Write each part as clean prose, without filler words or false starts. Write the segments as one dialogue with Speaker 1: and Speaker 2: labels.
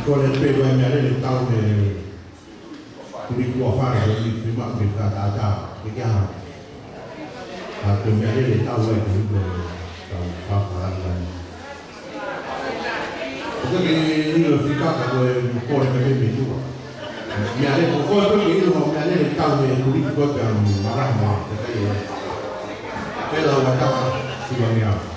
Speaker 1: Con el pelo de mi arena estaba de currículo fare di prima mi sta da che chiama a che mi arena estaba de fa perché io ficcata con il cuore che mi tu mi arena un po' perché io mi arena stava di currículo per marama perché però guardava sulla mia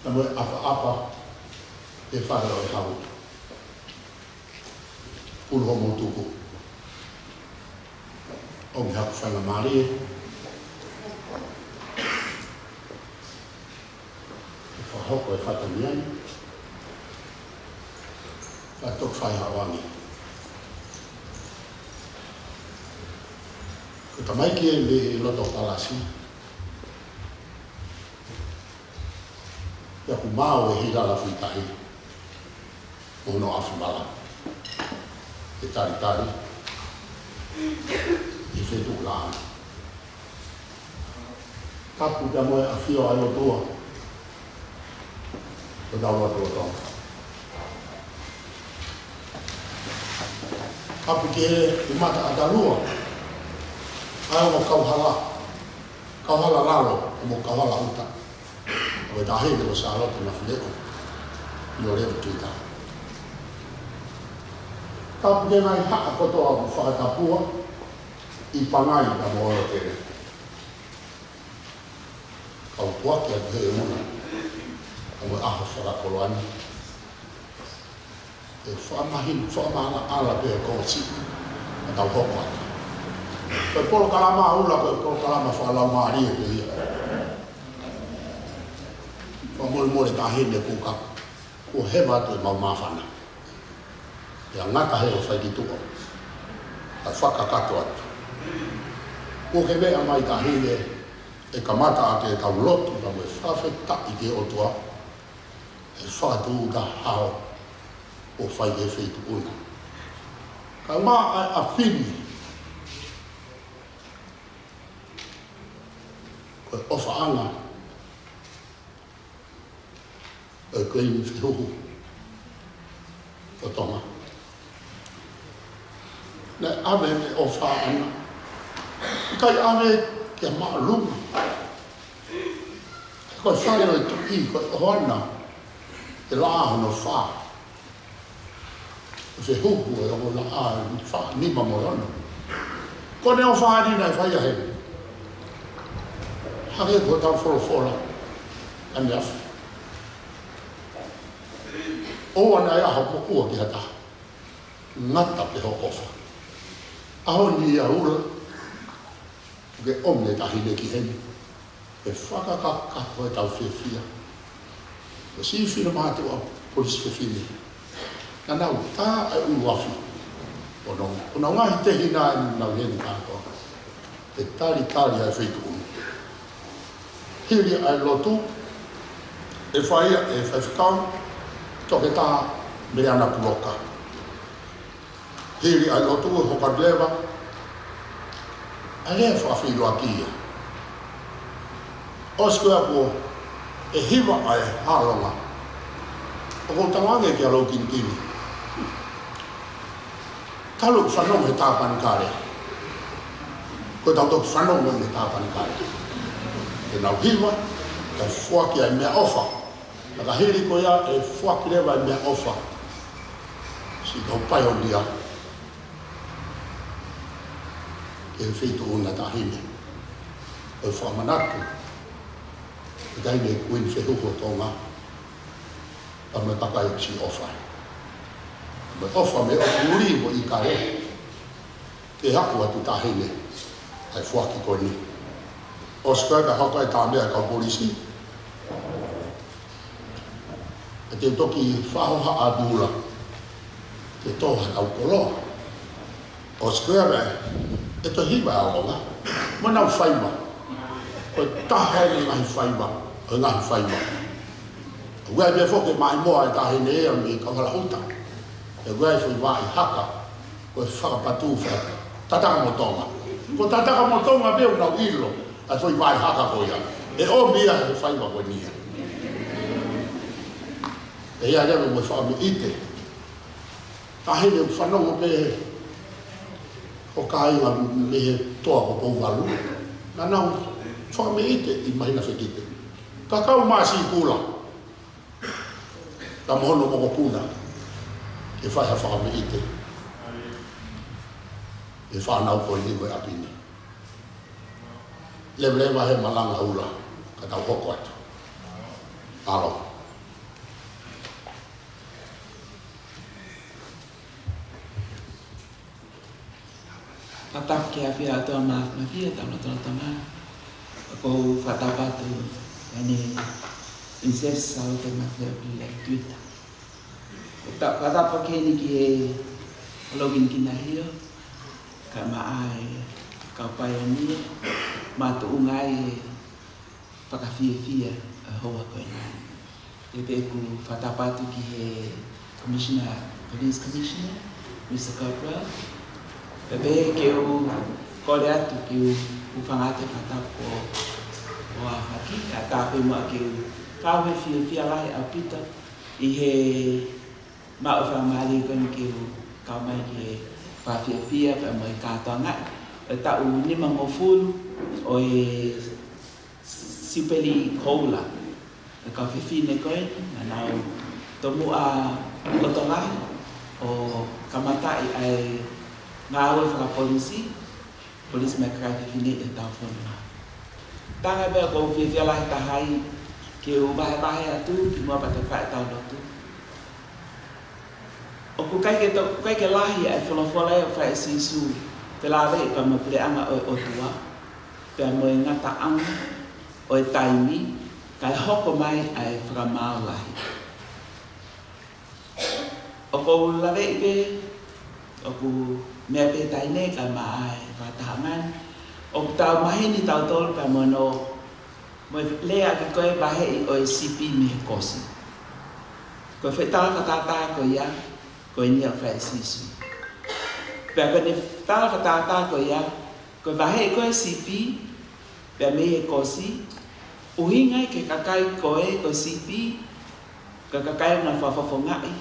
Speaker 2: Mo apa e whare o hau. Puro mo tuku. O mi haku whainga marie. E whahoko e whatamiani. Ka tok whai hawangi. Ko tamaiki e le loto palasi. Ya ku mau e hira la fitai. Ono afumala. E tari. I whetu lāna. Kapu te moe a whio ai o tua. O daua tua tonga. Kapu ke e mata a darua. Ai o kauhala. Kauhala lalo, o mo kauhala uta. O da hei o Sālote Mafileo. Pilolevu Tuita. Kapu ke ngai haka kotoa o whakatapua. I pangai na moa tere. Kau puaki a te muna. Kau aho whakakoloani. E whaamana ala pe ko si. A tau hoko atu. Koe polo kalama ula, koe polo kalama whakalau maari e te ia. Mole ta hene kuka. Ko hewa atu e mau mawhana. E a ngata he o whaiki tuko. A whakakato atu. Ko he mea mai ta hine e kamata a te tau lotu na mo e whawheta i te otua e whatu da hao o whai e whaitu una. Ka ngā a pini, koe ofa anga, e koe ni whihuhu, o Tonga. Ne ame me ofa anga, kai ame kia maa lunga. Koe whare o tuki, koe oana, e la ahono wha. Whihuhu e o la wha nima mo rono. Kone o wha nina e whai ahe. Hake ko tau whora ane afu. O ana e aho mo ua ki hata. Ngata pe ho ofa. Aho ni a ura. Ke omne tahine ki heni. E whakakaka koe tau whiawhia. E si whina mahatu a Polisi Fefine. Na nau tā e uwafi. O nau ngahi te hina e nau heni kātoa. E tari e whaitu unu. Hiri ai lotu, e whaia e whaiwhikau, toke tā me ana puloka. Hiri ai lotu e hokadlewa, a lea whawhiru a kia. Osko ako e hiwa ai Alonga, o ko tawange ki alo kini. Talu whanong he tāpani kāre. Ko tau toku whanong he tāpani kāre. E nau hiwa, e whuaki ai mea ofa. Naka hiri ko ia e whuaki rewa ai mea ofa. Si tau pai o dia. E whitu una tahine. E whamanatu. E taine kuin whihuho Tonga. A me pakai si ofa. Me ofa me o uri mo i kare. Te haku atu tahine. Ai whuaki ko ni. O skoe ka hautai tā mea ka Polisi. E te toki whahoha a dūra. Te toha kau koloa. O skoe e to hiwa a Alonga. Manau whaima. O taha e ngahi whaima. O ngahi whaima. Ua me whoke mai moa e tahi ne ea me kawala huta. E ua e whi wai haka. Ko e whakapatu whaka. Tataka mo Tonga. Ko tataka mo Tonga meu nau ilo. A foi vai haka ko ia. E o mia e fai wa ko nia. E ia leva mo fa mi ite. Ta hele whanongo me o kai wa me toa ko pouvalu. Na nau fa mi ite i mahina whekite. Ka kau masi Koula. Ta mohono mo ko puna. E fai ha fa mi ite. E fa nau ko ni mo apini. Lewa he malanga ula, ka tau hoko atu. Alo.
Speaker 3: Patap ke awhia atua mawhia tau na tona. Ko whatapatu ane incest Sālote Mafileo Tuita. Patapa ke ni ki e login kina hio, ka maai kaupai ania, matu ungai whakawhiawhia hoa koe nai. E te ku whatapatu ki he Commissioner, Police Commissioner, Mr. Corporal. E pe ke u kore atu ki u whangate whatapu o a whaki, a tāpe mua ki u kawe whiawhia lahi au pita i he mao whamari koe ki u kaumai ki he whawhiawhia pa mo i Katoanga. E tau lima ngofulu o e Siupeli Koula. E ka Fefine koe, na nau tomu a Katoanga o kamatai ai ngā aue whaka Polisi. Polisi me kaka Fefine e tau whanua. Tanga bea kou whiawhia lahi tahai ki u bahe atu, ki mua pata whae tau lotu. O ku kaike lahi ai wholofola e o whae sisu. Te lawe i pa mapureanga o tua, pia mo i ngata anga o e taimi, kai hoko mai ai whakamau lahi. O kou lawe i pe, o ku mea pe taine kai maa ai whatahangan, o ku tau mahini tau tolu pia mo no, mo lea ki koe bahe i o e sipi me kosi. Ko whetala whatata ko ia, ko ni a fa sisu pe ko ni ta ko ya ko va he ko sipi pe me ko si o hinga ke kakai ko sipi ka kakai na fa ngai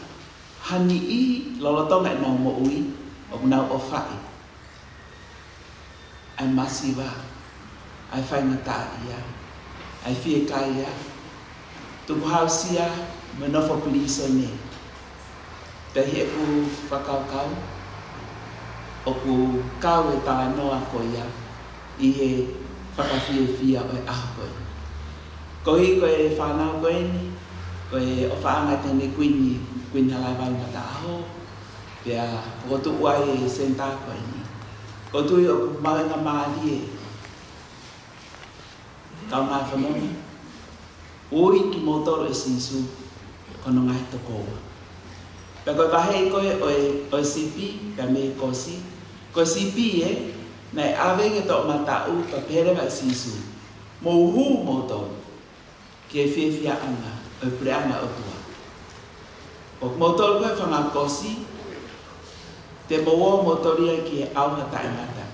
Speaker 3: hani I lolotonga na mo ui o na o fai ai masiva ai fai ngata ia ai fie kai ia Tuku'aho sia menofo Polisi ne te he ku whakau o ku kau e tā noa ko ia I he whakawhia o e aho koe. Ko I ko e whanau koe ni, ko e o whaanga tene kuini Halaevalu Mataho, pia whakotu uai e senta koe ni. Ko tui o ku maunga maali e kau ngā whanonga. Ui ki motoro e sisu kono ngai tokoa. Pea koe wahei koe o sipi, pea me kosi. Ko sipi e, nei awenge to matau pa perewa sisu. Mo uhu motoro, ki e whiawhia anga, o preanga o tua. O motoro koe whanga kosi, te moa motoria ki e auha taimata.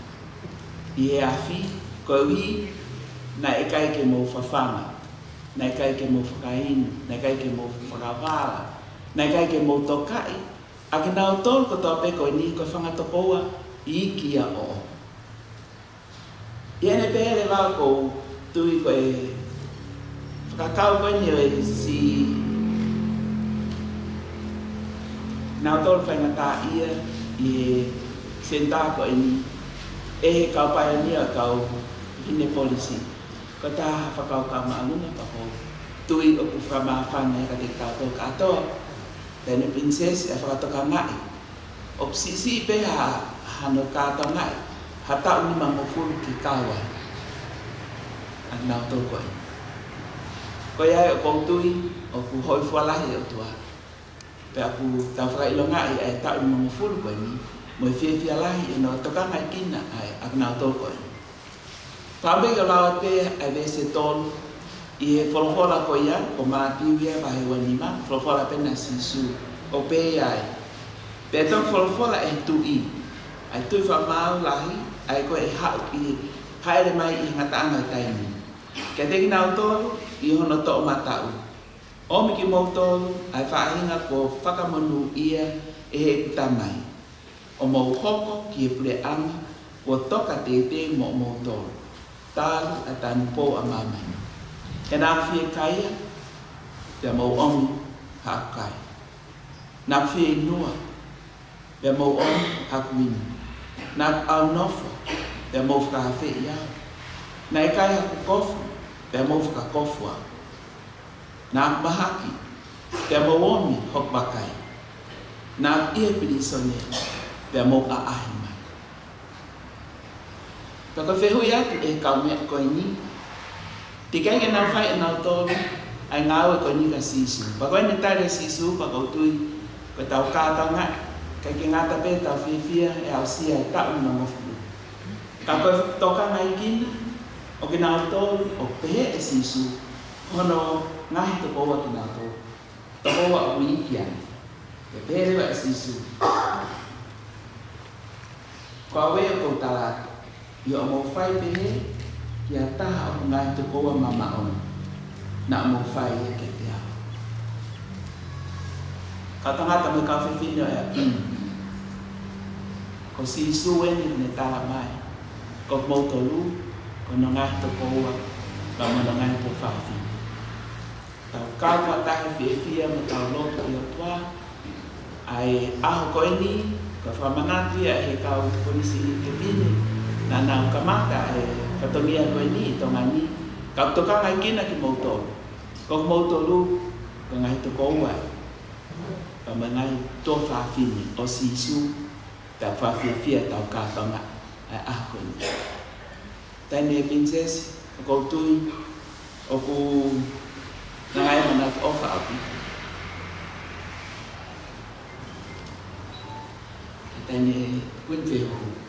Speaker 3: I e awhi, koe ui, na e kai ke mo whawhanga. Nai kai ke mo whakainu, nai kai ke mo whakawala, nai kai ke mo tokai. A ke nao tōru ko tō peko ni ko whangatokoa I kia o. I ene pēre wā ko tui ko e whakakau koe ni o e si nao tōru whangatā ia I e sentā ko e ni e he kau pai ni a kau hine polisi. Ko tā whakau ka maalunga pa ko tui o ku whamawhana e ka te tātou katoa. Tēne princess e whakatoka ngai. O psisi pe hano kātou ngai. Ha tau ni mamofuru ki kawa. Ak nau tō koe. Ko iai o kou tui o ku hoi fualahi o tua. Pe aku tau whakailo ngai e tau ni mamofuru koe ni. Mo e whiawhia lahi e no toka ngai kina ai ak nau tō koe. Whambe ka lawa te ai vese tolu I he wholowhora ko ia, ko mātiu ia wahe wanima, wholowhora pena sisu, o pe ai. Pe tō wholowhora e tui, ai tui whamau lahi, ai ko e hau I haere mai I ngataanga taini. Kia teki nau tolu, I hono tō matau. Omi ki mou tolu, ai whahinga ko whakamonu ia e he kutamai. O mou hoko ki e pule anga, ko toka te mo mou tolu. Tālu a tānu pō a mamai. E nā whie kaia, te mau omi hakai. Nā whie inua, te mau omi hakuini. Nā au nofo, te mau whakawhi iau. Nā e kai haku kofu, te mau whakakofu au. Nā mahaki, te mau omi hokwakai. Nā ia pilisone, te mau a ahi mai. Paka whehui atu e kau mea koe ni. Tikai ke nau whai e nau tōru, ai ngāu e koe ni ka sisu. Paka ene tare sisu, paka utui, koe tau kātau ngai. Kai ke ngāta pē tau whiwhia e au sia e tau na ngofuru. Ka koe toka ngai kina, o ke nau tōru, o pehe e sisu, hono ngahi to koua ki nau tōru. To koua o ikia, e pehe rewa e sisu. Kua wea kou talata. Ia o mau whai pehe, ki a taha o ngai te koua mama on. Na o mau whai e ke te ao. Ka tangata me ka Fefine e a ko si suweni ne taha mai. Ko mau tolu, ko no ngai te koua, ka mo no ngai te whawhi. Tau kawa tahi whiawhia me tau loto I o tua. Ai aho koe ni, ka whamanatu ia he kau polisi Fefine. Nā nau kamata e whatongia koe ni I Tonga ni. Ka toka ngai kina ki mautolu. Ko mautolu, ka ngai to koua. Ka mangai tō whawhini o sisu, ta whawhiawhia tau kātonga. Ai koe ni. Taine princess, o koutui, o ku ngai mana o whaapi. Taine kuinwhehu.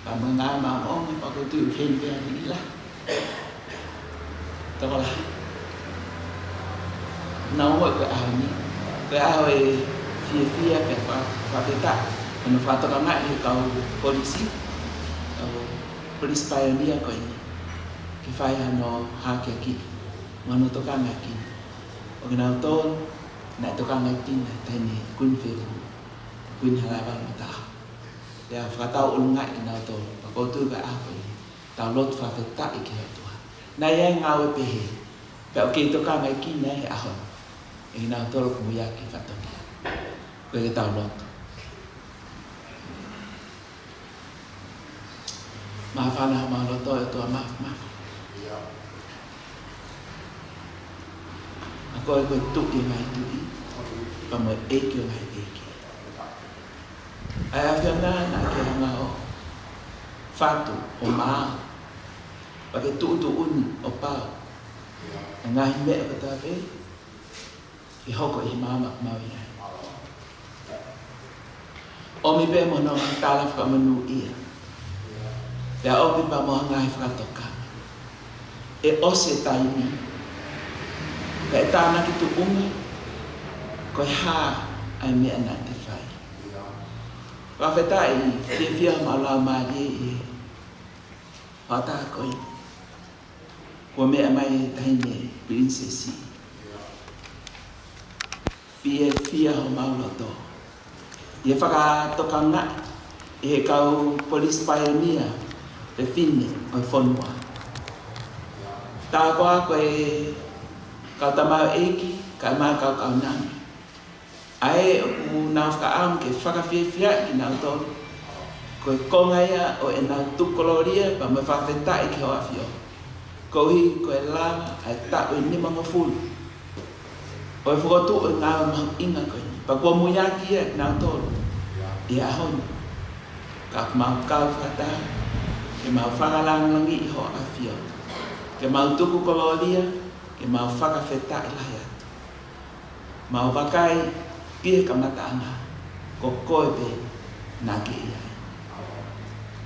Speaker 3: Và mừng ai mà ông có cái tự khen về thì là tao là nấu mọi cái áo này cái áo ấy fia pe whawheta. Ano whātoka ngai he kau polisi, kau polisi pioneer ko ini. Ki whai ano hake ki, mano toka ngai ki. O kina utol, nai toka ngai tina, taini kun wheru, kun Halaevalu taha. Pea whakatau ulungai kina utol, pakoutu ka ako ini. Tau lot whawheta i ki hotua. Nai ai ngau e pehe, pea o kei toka ngai ki nai he ahon. E kina utol kumuia ki whatongia. Koe ke tau lotu. Mafana maloto e tua maf. Ako e koe tuki mai tuki, pa mo eke o mai eke. Ai awhiana na ke hanga o whatu o maa, pa ke tuutu uni o pao. A ngahi mea ka tape, i hoko i mama maui ai. O mi pe mono tala whamanu ia. Pea opi pa moa ngai whakatoka. E ose taimi. Pea e tāna ki tu unga. Koe hā ai mea nā te whai. Whawheta i whia maula maari e whata koe. Kua mea mai taine princessi. Whia ho maula tō. Ie whakatoka ngā. E he kau police pioneer. Fefine o whanua. Tā koa koe kau tamau eki, kai maa kau nami. Ae o ku nā whakaamu ke whakawhiawhia ki nau tolu. Koe konga ia o e nau tukoloria pa me whawhetai ki hoa whio. Kohi koe lama ai tā o e nima ngofulu. O e whakotu o ngā mahu inga koe. Pa kua muiaki ia ki nau tolu. Ia ahonu. Ka mau kau whakataa. Ke mau whakalangangi i ho a whio. Ke mau tuku koloria, ke mau whakawheta i lahi atu. Mau wakai pia ka mataanga, ko koe pe nā ke ia.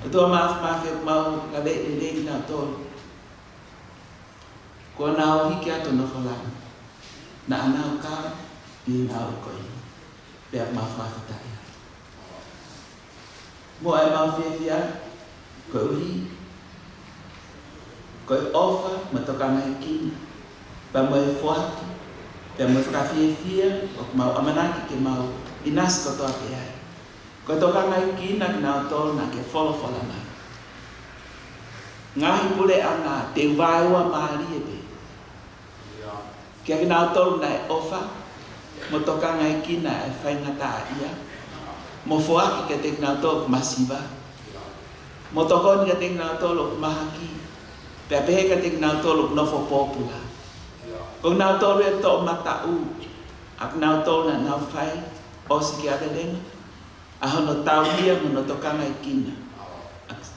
Speaker 3: O tua mawhi mau la le nā tōru. Ko nāo hiki ato no whalanga. Na anau kā, i nāo koe. Pea mau whakawheta ia. Mo ai mau whiawhia, koe uri, koe ofa, ma toka ngai kina, pa mo e whuaki, pa mo e whakawhiawhia, o mau amanaki ke mau inas kotoa ke ai. Koe toka ngai kina ki nao tōru na ke whola mai. Ngahi pule ana te waiua maari e pe. Kia ki nao tōru na e ofa, mo toka ngai kina e whaingata ia, mo whuaki ke te nao tōru masiva. Mo tokoni ka ting nao tolo mahaki. Pea pehe ka ting nao tolo nofo popula. Kung nao tolo e to matau. Ak nao tolo na nao whai. Osi ki ate lenga. Aho no tau hia mo no tokanga i kina.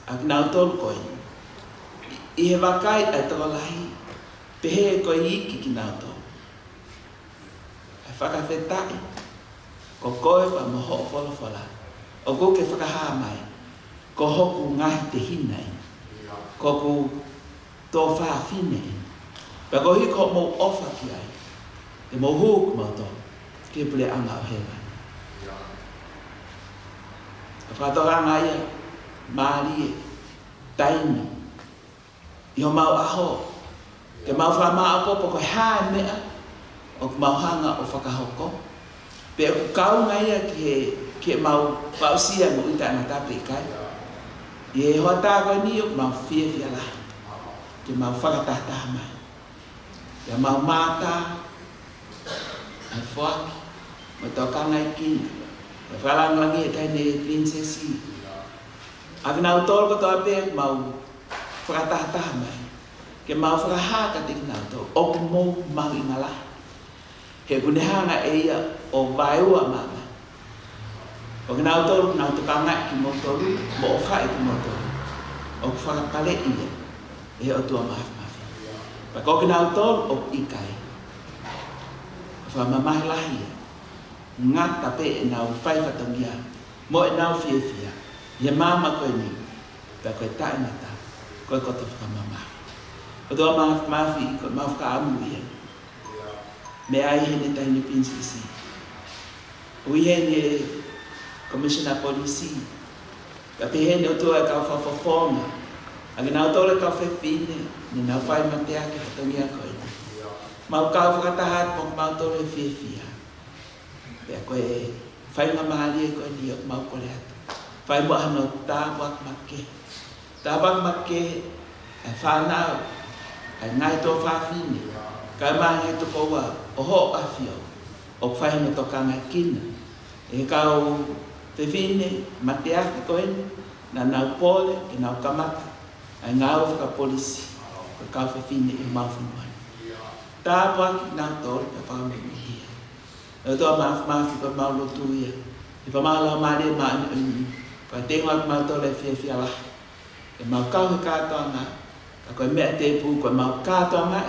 Speaker 3: Ak nao tolo koe. I he wakai ai toko lahi. Pehe koe iki ki nao tolo. Ai whakawhetai. Ko koe pa mo ho whola. O ko ke whakahaa mai. Ko hoku ngahi te hinai. Ko ku tō whaafine. Pa ko hiko mō ofa ki ai. Te mō hūku mō tō. Ke pule anga o hewa. A whātoka ia. Māri e. Taini. I ho mau aho. Ke mau whamā apopo ko hae mea. O ku mau hanga o whakahoko. Pe o ku kau ngaia ki he mau pausia mo uita na tape kai. Ie hoa tāko ni o mau whiawhia lahi. Ke mau whakatahtaha mai. Ke mau mātā. Ai whaki. Mo tō kangai kina. Ke whalangangi e taine princessi. Aki nau tōru ko tō ape mau whakatahtaha mai. Ke mau whakahaka tiki nau tō. Oku mō mau inga lahi. He kunehanga e ia o vaiua mama. O ki nau tōru, nau tukangai ki mō tōru, mo o whai ki mō tōru. O ki whakapale ia, e o tua mafi. Paka o ki nau tōru, o ikai. Whamamahi lahi ia. Ngata pe e nau whaifatongia, mo e nau whiawhia. Ia mama koe ni, pa koe tae mata, koe koto whamamahi. O tua mafi, koe mawhaka amu ia. Me ai hene taini princessi. Uihene Commissioner Polisi. Kapihene utua ka whafonga. Agi nau tole ka Fefine, ni nau whai matea ki Katonga koe. Mau kau whakatahat mong mau tole whiawhia. Pea koe whai ngā mahari e koe ni mau kore atu. Whai mua hano tā wak make. Tā wak make e whanau. Ai ngai tō whawhine. Kai mahi e tuko wa o ho awhio. O whai me toka ngai kina. E kau Fefine matea ki koe na nau pole ki nau kamata. Ai ngau whaka polisi. Ka kau Fefine e mau whanuani. Tā waki nau tōre ka whaunga hia. E toa maafi pa mau lotu ia. I pa mau lau maare maani uni. Pa tengo ak mau tōre whiawhia lahi. E mau kau he Katoanga. Ka koe mea te pū koe mau Katoanga.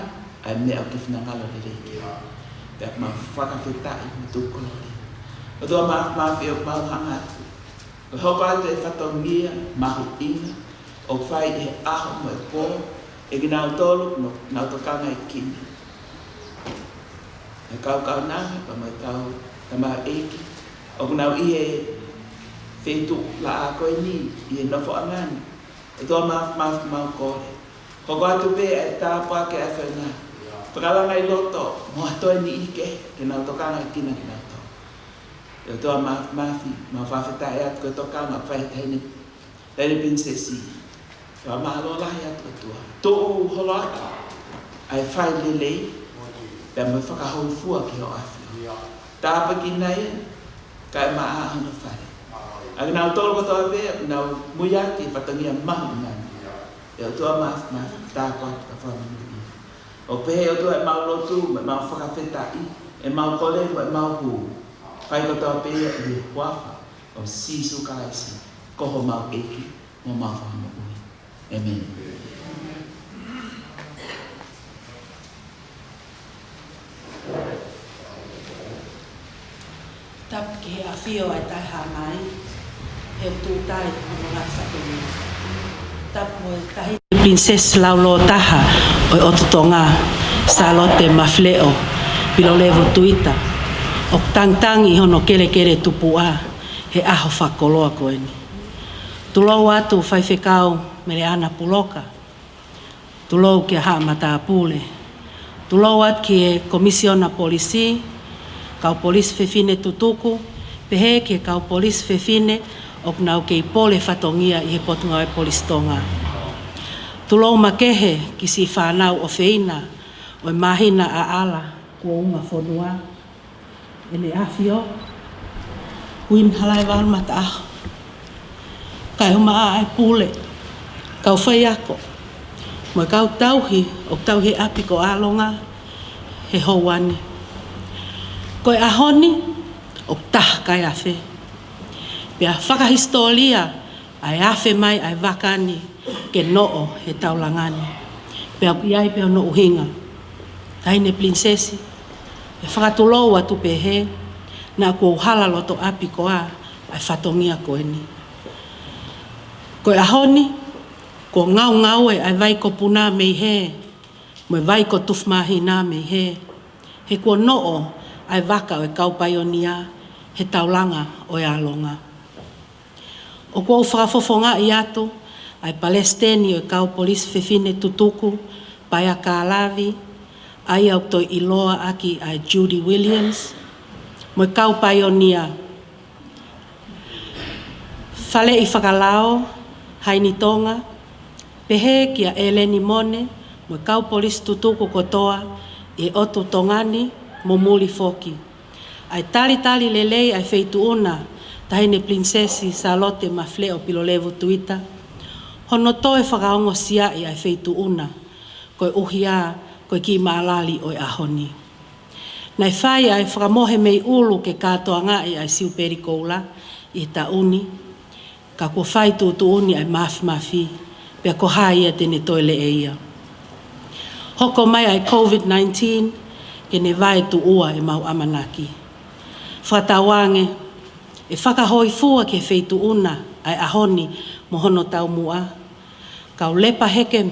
Speaker 3: Ai mea o kifina ngalo le reiki. Pea mau whakawhitai ma tūkolori. E toa maafi o mau hanga atu. Koe hoko atu e whatongia, mahu inga. O whai e aho mo e pō. E ki nau tōlu, nau tokanga e kini. E kau nanga, pa mai kau tama eki. O kunau ihe whetu la a koe ni, ihe nofo angani. E toa mau kore. Hoko atu pe e tāpua ke a whenga. Whakalanga i loto, moa toi ni ike, ke nau tokanga i kina ki nau tō. E toa maafi, mau whawheta e atu koe tokanga, whaitene, tere prinsesi. Wha mahalo lahi atu atua. Tōu holo atu, ai whai lelei, pea mai whakahou fua ki ho awhio. Tāpa ki nei, kai maa ahana whare. Agi nau tōru kotoa pea, nau muiaki, patangia mahu ngani. E o tua maafi, tāpa ka whamanu. O pehe o tua e mau lotu, me mau whakawhetai, e mau koleru, e mau hū. Whai kotoa pea, i huafa, o sisu kaisi, koho mau eki, mo mau whamanu. Amen.
Speaker 4: Tap ke a fio ai tai ha mai. He tu tai o la whakoni. Tap mo tahi Princess Laulo taha o Tonga, Sālote Mafileo, Pilolevu Tuita. O tangtangi hono kere tupua he aho whakoloa koeni. Tulou atu whai whekau mere ana puloka. Tulou ke haa mata pule. Tulou at ki e komisiona polisi, kau polisi Fefine tutuku, pehe ke kau polisi Fefine ok nau ke pole whatongia i he potunga e polisi Tonga. Tulou makehe ki si whanau o feina o mahina a ala kua unga whonua. Ene awhio, huin Halaevalu mataaho. Kai huma a ai pule, kau whai ako. Mo kau tauhi, o tauhi api ko Alonga, he houani. Koe ahoni, o taha kai awhe. Pea whakahistoria, ai awhe mai ai wakani, ke noo he taulangani. Pea iai pea no uhinga. Taine prinsesi, e whakatulou atu pehe, na kua uhala loto api ko a, ai whatongia koeni. Koe ahoni, ko ngau e ai vai ko puna mei he, mo vai ko tufmahi nā mei he. He kua noo ai waka o e kaupaionia, he taulanga o e Alonga. O kua whakafofonga i atu, ai Palestini o e kau polisi Fefine tutuku, pai a Kālavi, ai au toi iloa aki ai Judy Williams, mo e kaupaionia. Whale i whakalao, haini Tonga, pehe kia eleni mone, mo kau polisi tutuku kotoa, e otu tongani, mo muli foki. Ai tali lelei ai feitu una, tahine prinsesi Sālote Mafileo Pilolevu Tuita, hono toe whakaongo siai ai feitu una, koe uhia, koe ki maalali o ahoni. Nai whai ai whakamohe mei ulu ke Katoanga ai Siupeli Koula, i ta uni, ka kua whai tūtuuni ai mafi, pia ko haia tene toile e ia. Hoko mai ai COVID-19, ke ne vai tu ua e mau amanaki. Whatawange, e whakahoi fua ke wheitu una ai ahoni mo hono tau mua. Kau lepa heke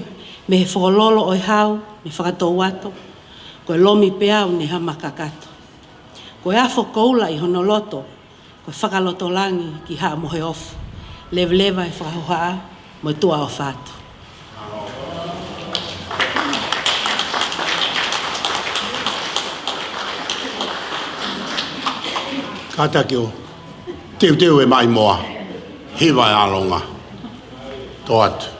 Speaker 4: me he whakololo oi hau, me whakatou ato, koe lomi peau ne hamakakato. Ko e afo Koula I hono loto, ko whakaloto langi ki haa mohe ofu. Leva e whakahohaa, mo tua o whātu.
Speaker 2: Kata ki o teu e mai moa, hiwa e Alonga, tō atu.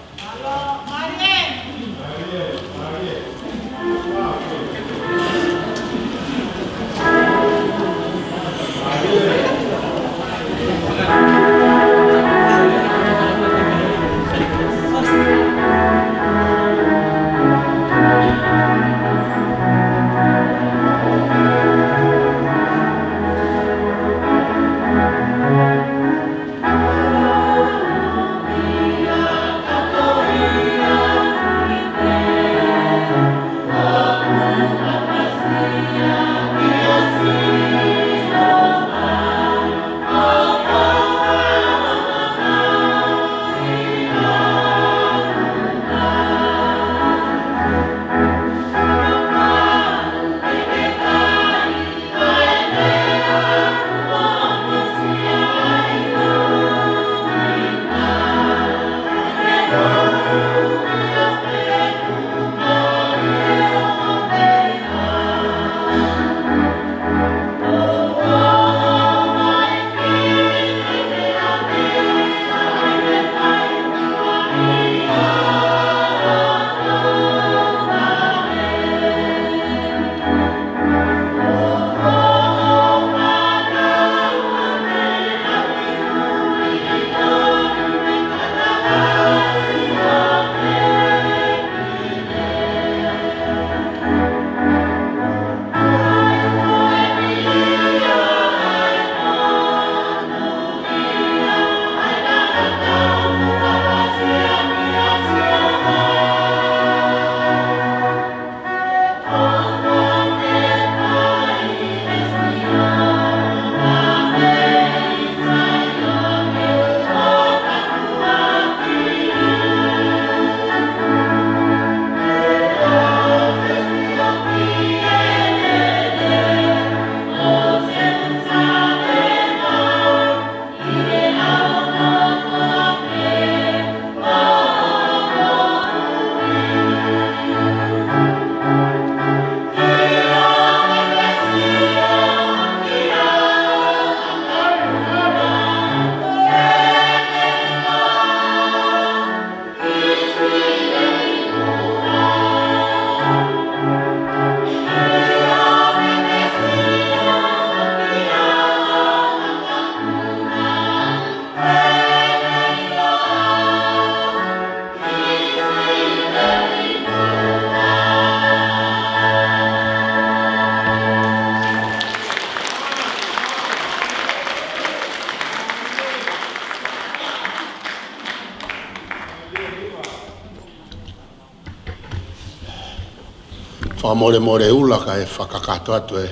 Speaker 2: More ula ka e whakakato atu e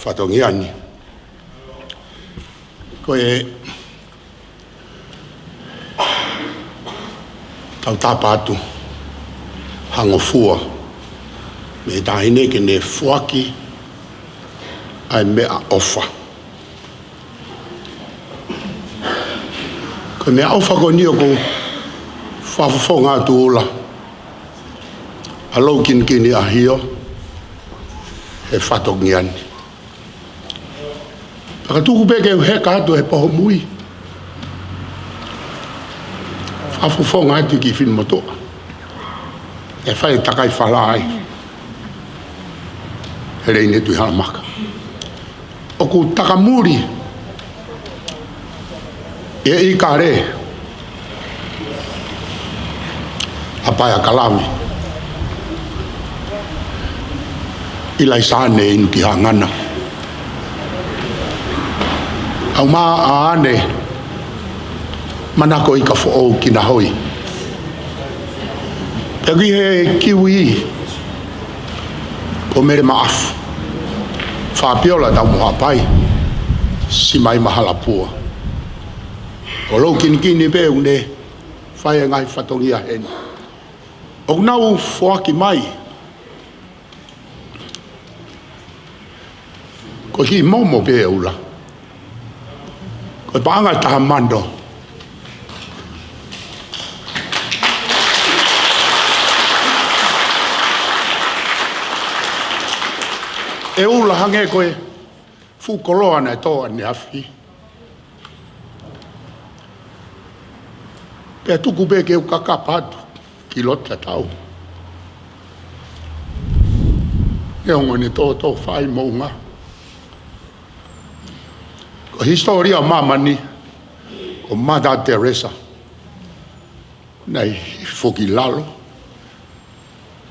Speaker 2: whatongiani. Ko e tautapa atu hangofua me tahine ke ne fuaki ai mea ofa. Ko mea ofa ko nio ko whafafonga atu ula. Alo kini ahio e whatongiani. Aka tuku peke he kato e poho mui. Whafafonga atu ki whin motoa. E whai takai whalai. He reine tui halamaka. O ku takamuri e I ka re apaya kalami. Ilai sane inu ki hangana. Au maa aane manako I ka fo'ou ki na hoi. Peki he kiwi o mere maafu. Whapiola tau moha pai. Si mai mahala pua. O lou kini peu ne whae ngai whatongia heni. O nau whoaki mai. Ko hi momo pe e ula. Ko paanga taha mando. E ula hange koe fu koloa na toa ni afi. Pea tuku pe ke ukaka patu ki lota tau. E ongo ni tō whai mounga. Ko historia mamani o Mother Teresa nei foki lalo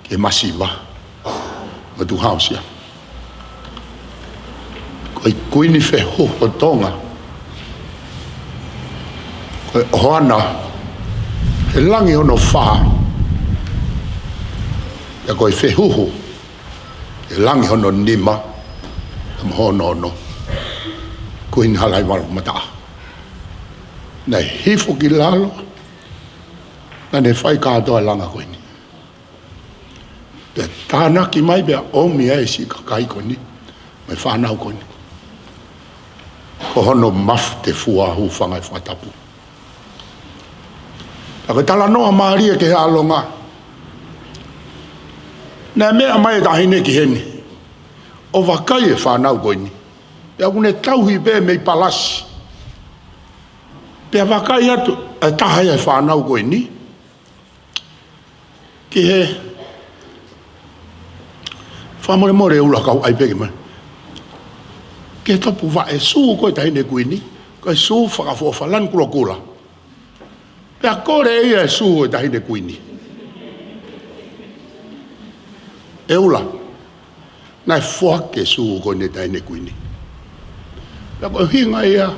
Speaker 2: ke masiva ma tu hausia. Ko i kuini fe ho Tonga. Ko hoana e langi ono wha e ko i fe huhu e langi ono nima am hono ono kuin Halaevalu mata nei hifo ki lalo na ne whai kātoa langa koini pe tāna ki mai bea omi e si kakai koini mai whanau koini ko hono maf te fuahu whangai whatapu taka tala noa maaria ke Alonga na mea mai tahine ki heni o wakai e whanau koini pea kune tauhi be mei palasi pea wakai atu e tahai e whanau koini ki he whamore more ula kau ai peke mai ke tapu wa e suu koe tahine koini koe suu whakawhawhalan kula kula pea kore e suu e tahine koini e ula nai whake suu koe ne tahine koini pea koe hinga ia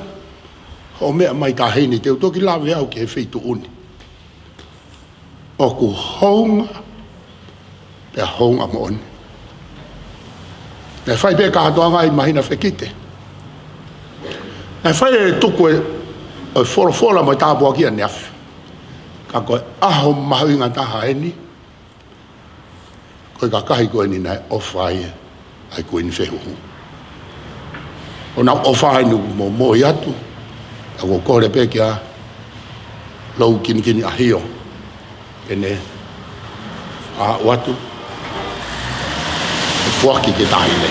Speaker 2: ho mea mai tahine te utoki lawe au ke he wheitu uni o ku honga pea honga mo oni nei whai pe Katoanga i mahina whekite nei whai e tuku e whora mai tāpua kia ni afi ka koe aho mahuinga taha eni koe ka kahi koe ni nei ofai ai koe ni whehuhu o nau ofai nu mo moi atu a ko kore pe kia lau kini ahio ene a watu e fuaki ke tahine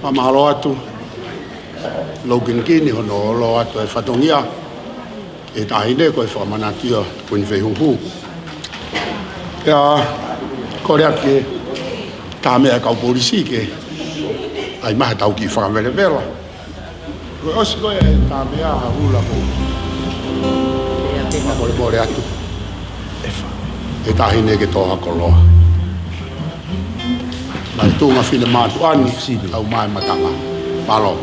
Speaker 2: Pamahalo atu. Logan kini hono lo atu e whatongia. E tahine koe whamanatia koe ni wehungu. Ia kore ake tā mea kau polisi ke ai maha tau ki whakamele vela. Koe osi koe e tā mea hula ko. Mole atu. E tahine ke toha koloa. Mai tu Mafile matu ani au mai matanga. Palo.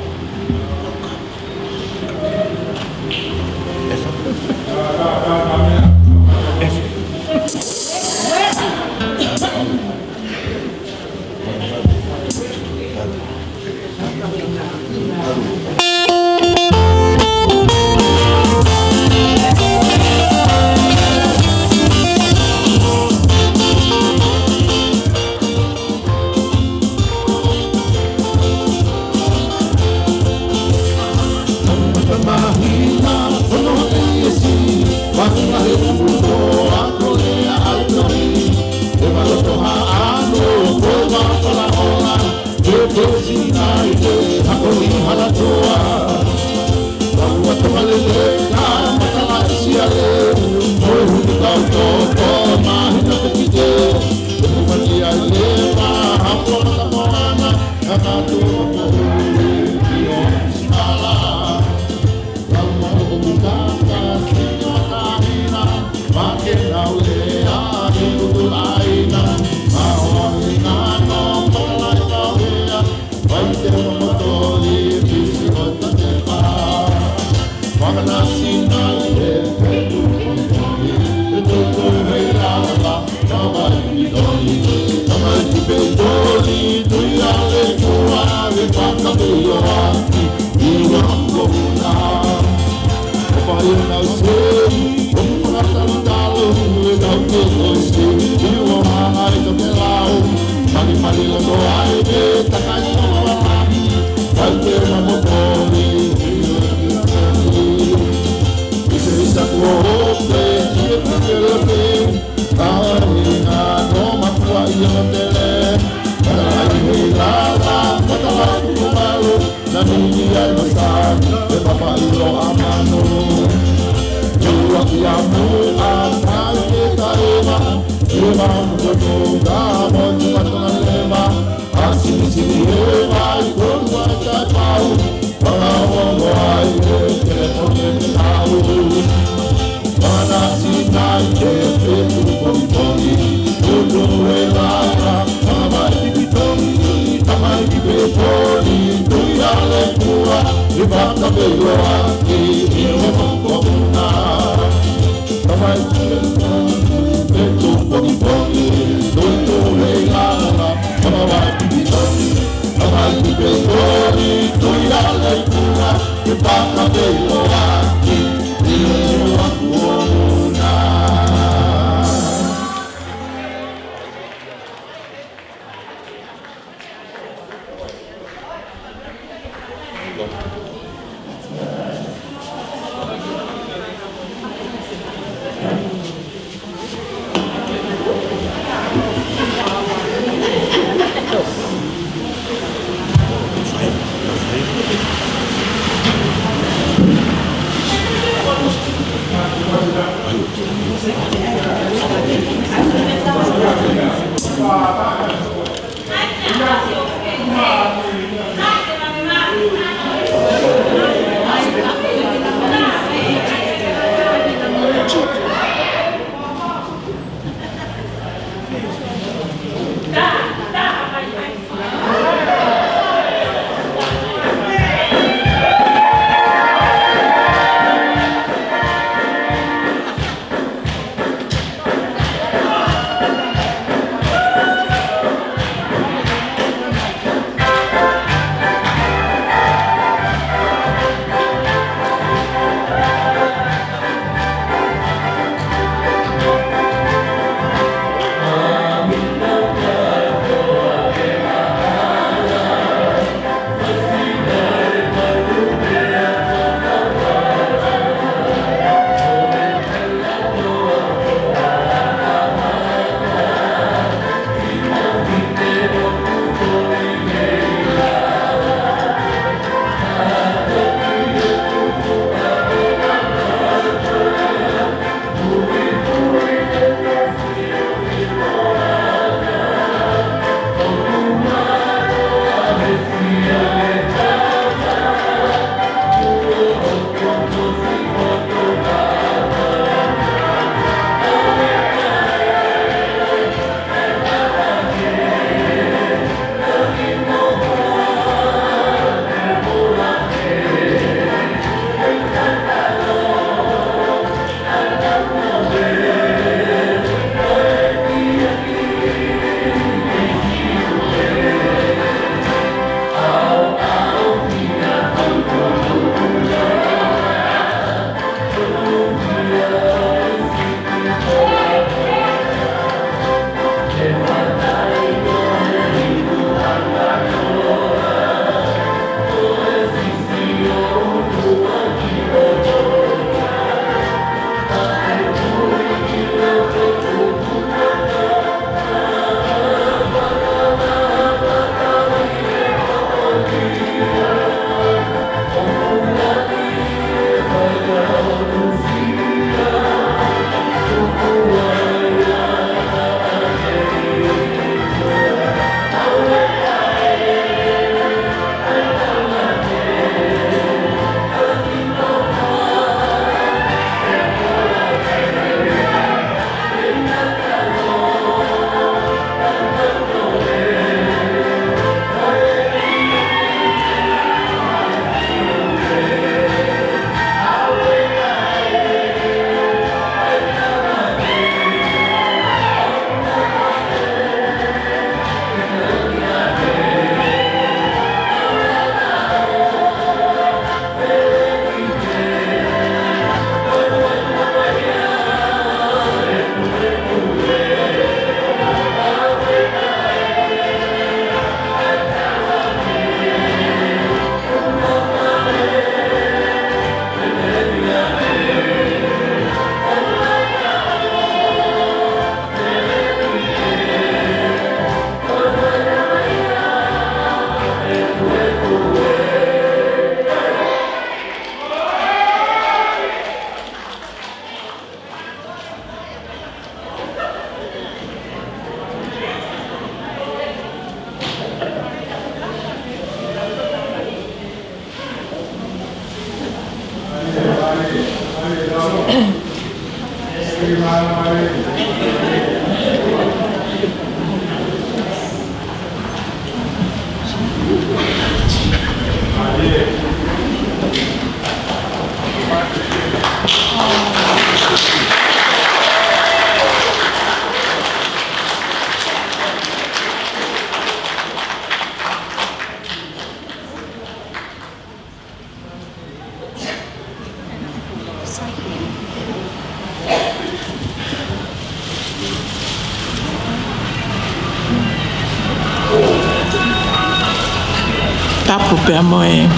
Speaker 5: Tapu pea moe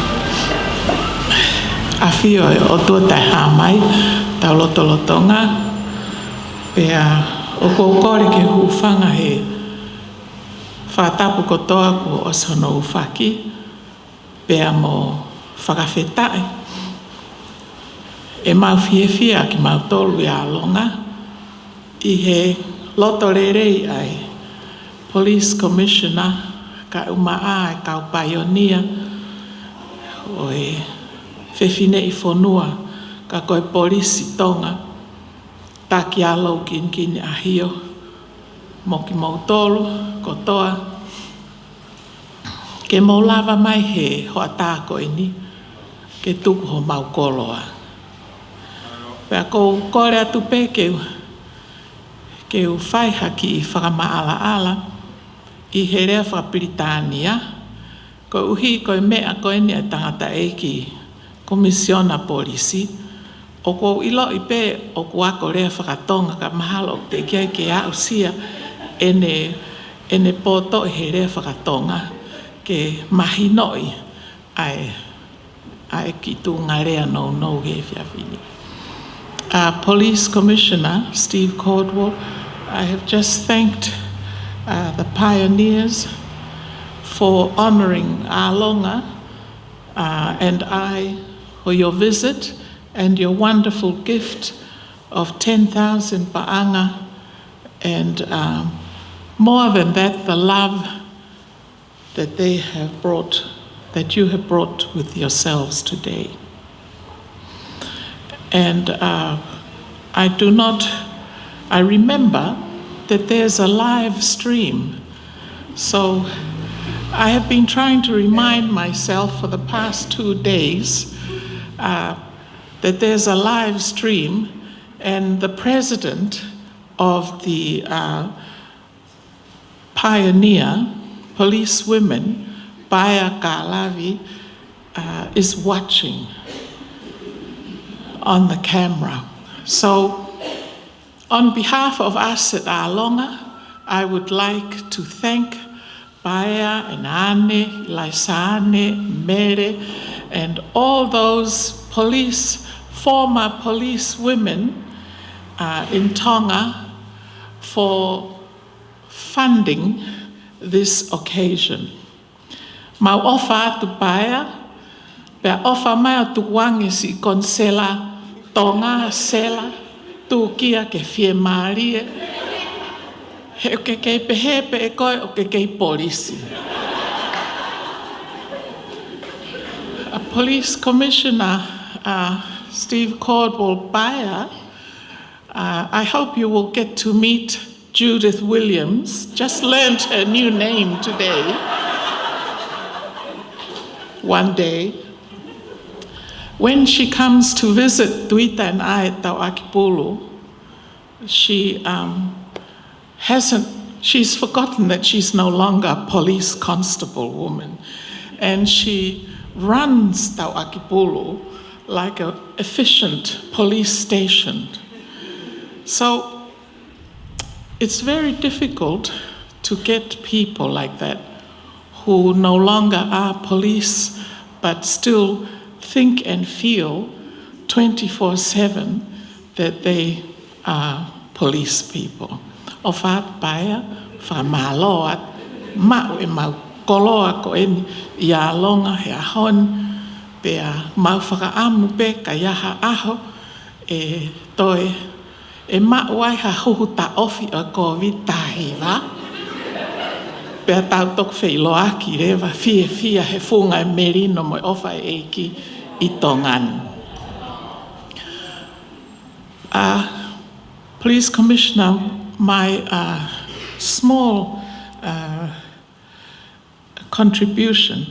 Speaker 5: awhio o tuatai hāmai tau lotolotonga pea o kōkore ke huwhanga he whātapu kotoa ko o sono uwhaki pea mo whakawhetai e mau whiewhia ki mau tolu i Alonga i he loto rerei ai Police Commissioner ka umaa e kau pioneer o e Fefine i whonua ka koe Polisi Tonga taki alo kini ahio mo ki mautolu kotoa ke mau lava mai he hoa tāko ini ke tuku ho mau koloa pea kou kore atu pe ke u whai haki i whakamaala ala i he rea whakapiritania ko uhi koe mea koe ni a tangata e ki komisiona polisi o ko ilo i pe o ko ako rea whakatonga ka mahalo o te kia ke a usia ene poto i he rea whakatonga ke mahinoi ai ki tunga rea no he whiawhini. Police Commissioner Steve Caldwell, I have just thanked the pioneers for honouring Alonga and I for your visit and your wonderful gift of 10,000 paanga and more than that, the love that they have brought, that you have brought with yourselves today. And I remember that there's a live stream. So I have been trying to remind myself for the past 2 days that there's a live stream and the president of the pioneer police women, Paya Kalavi, is watching on the camera. So on behalf of us at Alonga, I would like to thank Paya and Ane, Laisane, Mere, and all those former police women in Tonga for funding this occasion. Mau ofa atu Paya, pe ofa mai atu wangi si konsela Tonga sela tu kia ke fie marie he o ke kei pehepe e koe o ke kei polisi. Police Commissioner Steve Caldwell Paya, I hope you will get to meet Judith Williams, just learned her new name today, one day. When she comes to visit Tuita and I at Tauakipulu, she's forgotten that she's no longer a police constable woman. And she runs Tauakipulu like an efficient police station. So it's very difficult to get people like that who no longer are police but still think and feel 24/7 that they are police people. O whaat paia, wha maloat, mau e mau koloa ko e i Alonga he ahon, pea mau whakaamu pe ka iaha aho, e toi, e mau ai ha huhu ta ofi o COVID tahiwa, pea tau tok wheiloaki rewa fia he funga e merino mo ofa e ki i Tongan. Police Commissioner, my small contribution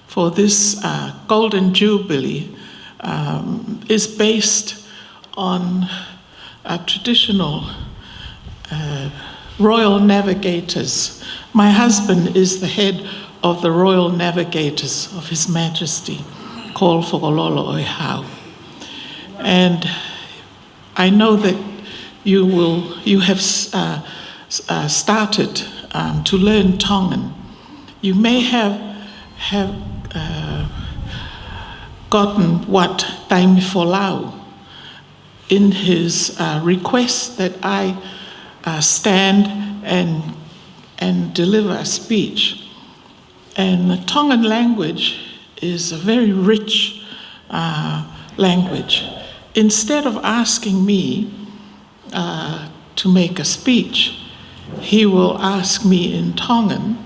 Speaker 5: for this Golden Jubilee is based on traditional Royal Navigators. My husband is the head of the Royal Navigators of His Majesty, called Whakololo Oihau. And I know that you have started to learn Tongan. You may have gotten what Taimifolau in his request that I stand and deliver a speech. And the Tongan language is a very rich language. Instead of asking me to make a speech, he will ask me in Tongan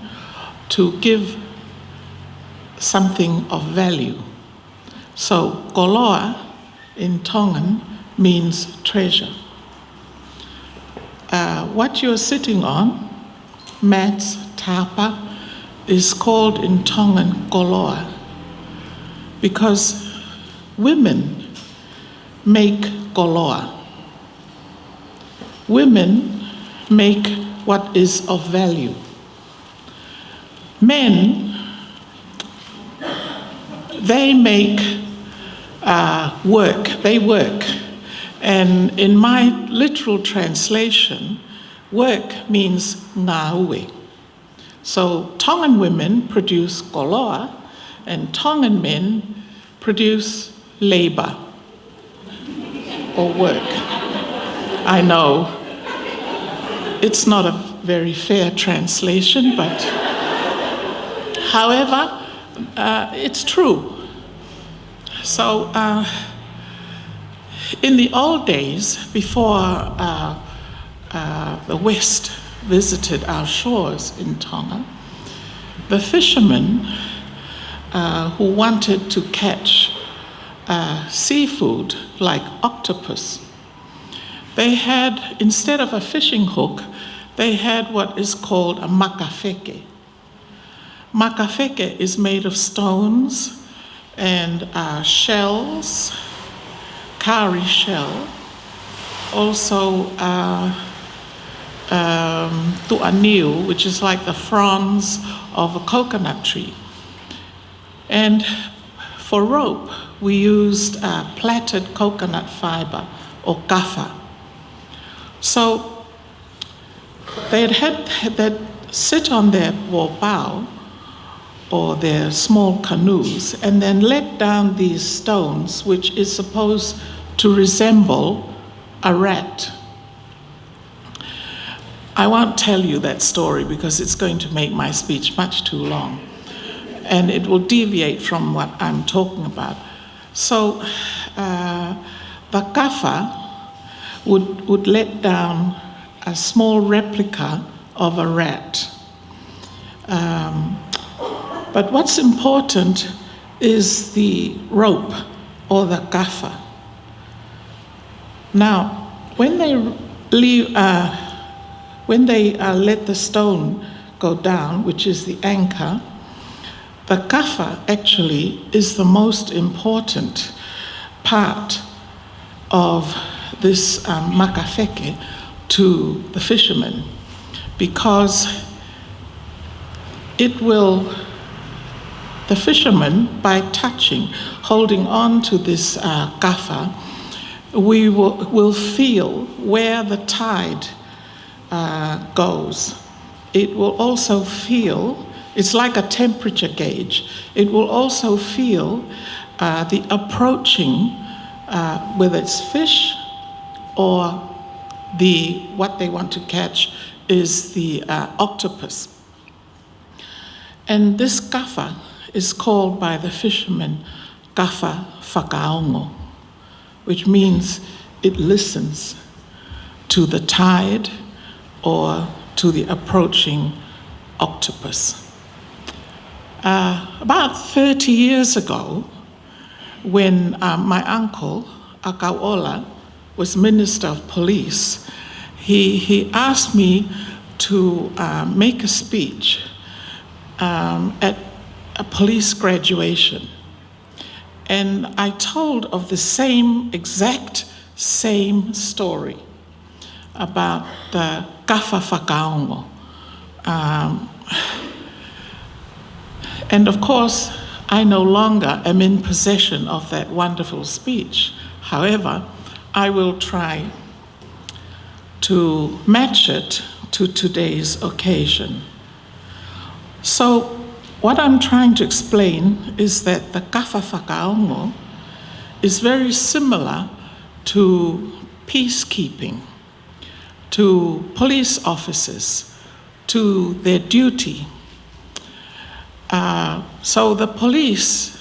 Speaker 5: to give something of value. So, koloa in Tongan means treasure. What you're sitting on, mats, tapa, is called in Tongan koloa because women make koloa. Women make what is of value. Men, they make they work. And in my literal translation, work means ngāue. So Tongan women produce koloa, and Tongan men produce labor or work. I know it's not a very fair translation, but however, it's true. So in the old days, before the West visited our shores in Tonga, the fishermen who wanted to catch seafood like octopus, they had, instead of a fishing hook, they had what is called a makafeke. Makafeke is made of stones and shells, cowrie shell, also tu'aniu, which is like the fronds of a coconut tree. And for rope, we used plaited coconut fiber or kafa. So they'd sit on their wopao or their small canoes and then let down these stones, which is supposed to resemble a rat. I won't tell you that story because it's going to make my speech much too long, and it will deviate from what I'm talking about. So the kafa would let down a small replica of a rat. But what's important is the rope or the kafa. Now, when they let the stone go down, which is the anchor, the kafa actually is the most important part of this makafeke to the fishermen, because it will, the fisherman, by touching, holding on to this kafa, we will feel where the tide goes. It will also feel, it's like a temperature gauge, it will also feel the approaching, whether it's fish or what they want to catch is the octopus. And this kafa is called by the fishermen kafa whakaongo, which means it listens to the tide or to the approaching octopus. About 30 years ago, when my uncle, Akauola, was Minister of Police, he asked me to make a speech at a police graduation. And I told of the exact same story about the kafa whakaongo. And of course, I no longer am in possession of that wonderful speech. However, I will try to match it to today's occasion. So, what I'm trying to explain is that the kafa whakaongo is very similar to peacekeeping, to police officers, to their duty. So the police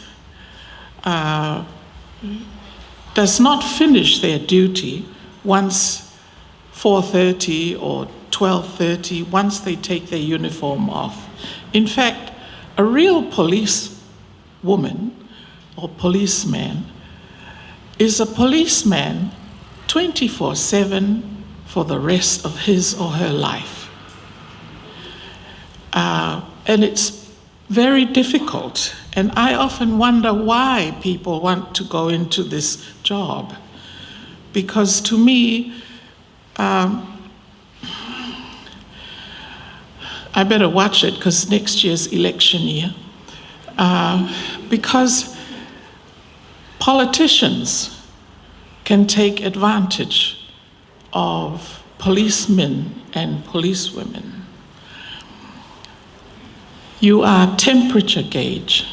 Speaker 5: does not finish their duty once 4:30 or 12:30, once they take their uniform off. In fact, a real police woman or policeman is a policeman 24/7 for the rest of his or her life. And it's very difficult. And I often wonder why people want to go into this job. Because to me, I better watch it because next year's election year. Because politicians can take advantage of policemen and policewomen. You are temperature gauge.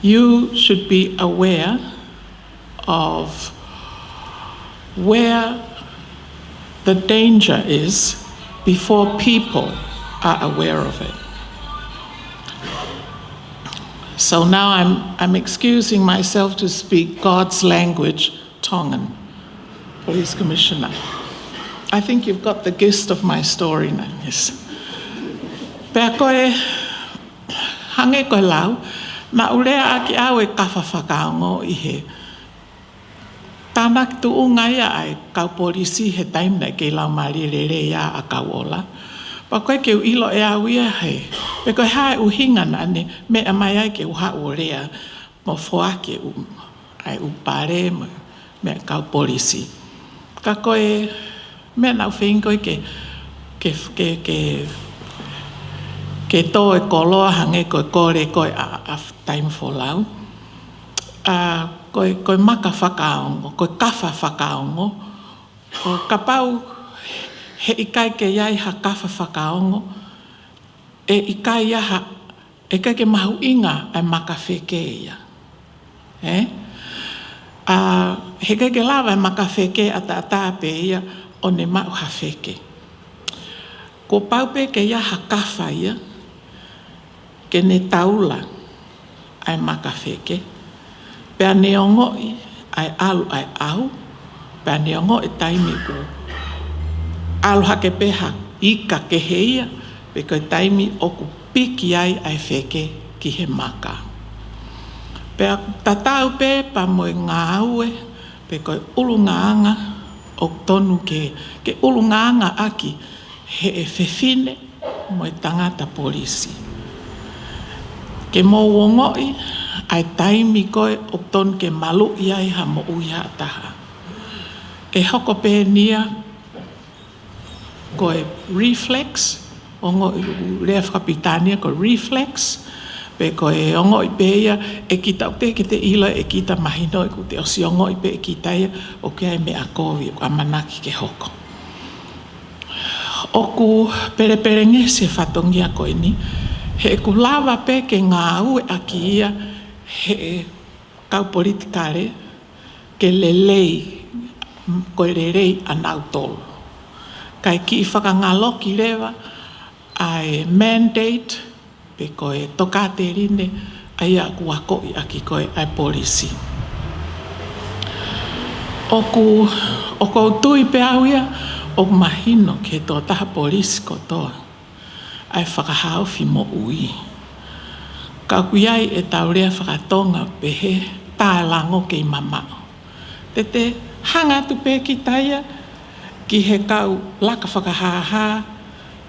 Speaker 5: You should be aware of where the danger is before people are aware of it. So now I'm excusing myself to speak God's language, Tongan, Police Commissioner. I think you've got the gist of my story now, yes. Pea koe, hange koe lau, na ulea aki au e kafa whakaongo i he. Tānak tu unga ia ai kau polisi he taimna ke lau marirere ia a kau ola. Pa koe ke ilo e au ia hei. Pe koe hae uhinga nane me a mai ai ke uha urea mo foake ai upare me kau polisi. Ka koe me nau whing koe ke tō e koloa hange koe kore koe a time for lau. Koe maka whakaongo, koe kafa whakaongo. O ka pau he ikai ke iai ha kafa whakaongo. E ikai aha, e kai ke mahu inga ai maka wheke ia. He kai ke lawa ai maka wheke ata pe ia o ne mau ha wheke. Ko pau pe ke ia ha kafa ia, ke ne taula ai maka wheke. Pea neongoi ai alu ai au, pea neongoi taimi ko alu hake peha ika ke heia, pe koe taimi oku piki ai wheke ki he maka. Pea tatau pe pa moe ngā aue, pe koe ulungaanga o tonu ke ulungaanga aki he e Fefine moe tangata polisi. Ke mō wongoi, ai taimi koe o ton ke malu iai ha mo uia ataha. E hoko pēnia koe reflex, ongo rea whakapitania koe reflex, pe koe ongo i pēia e kita o te ki te ila e kita mahino e ku te osi ongo i pē e kita ia o ke ai me a kovi o amanaki ke hoko. Oku pere ngese whatongia koe ni, he ku lava pe ke ngā ue aki ia he kau politikare ke lelei koe rerei anau tolu. Kai ki whakangaloki rewa ai mandate pe koe tokate rine ai a kuakoi aki koe ai polisi. Oku tui pe au ia o mahino ke tō taha polisi kotoa ai whakahauwhi mo ui. Ka kuiai e taurea whakatonga pe he tālango ke i mamao. Tete hanga tu pe ki taia ki he kau laka whakahaha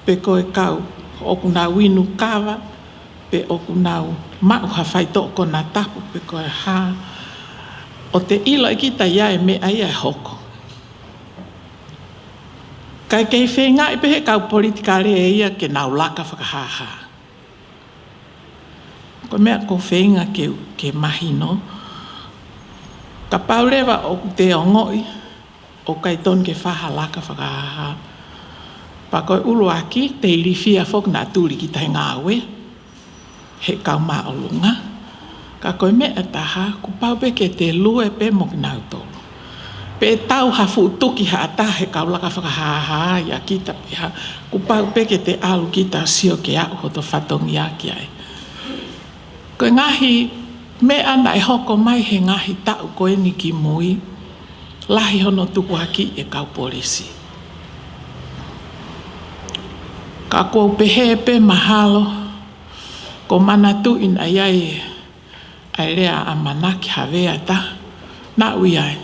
Speaker 5: pe koe kau oku nau inu kawa pe oku nau mau hawhai toko na tapu pe koe ha o te ilo ki taia e me ai e hoko. Kai kei whenga i pe he kau politika rea ia ke nau laka whakahaha. Ko mea ko whenga ke mahino. Ka paurewa o te ongoi o kai ton ke whaha laka whakahaha. Pa koe ulu aki te irifia whok na tūri ki tai ngāwe. He kau maa Alonga. Ka koe mea taha ku pau pe ke te lue pe mo ki nau tolu. Pe tau hafu tuki ha ata he kau laka whakahaha ia kita pe ha. Ku pau pe ke te alu kita sio ke au ho to whatongi aki ai. Koe ngahi mea na e hoko mai he ngahi tau koe ni ki mui. Lahi hono tuku haki e kau polisi. Ka kou pehe pe mahalo. Ko manatu in ayai ai rea a manaki hawea ta. Na ui ai.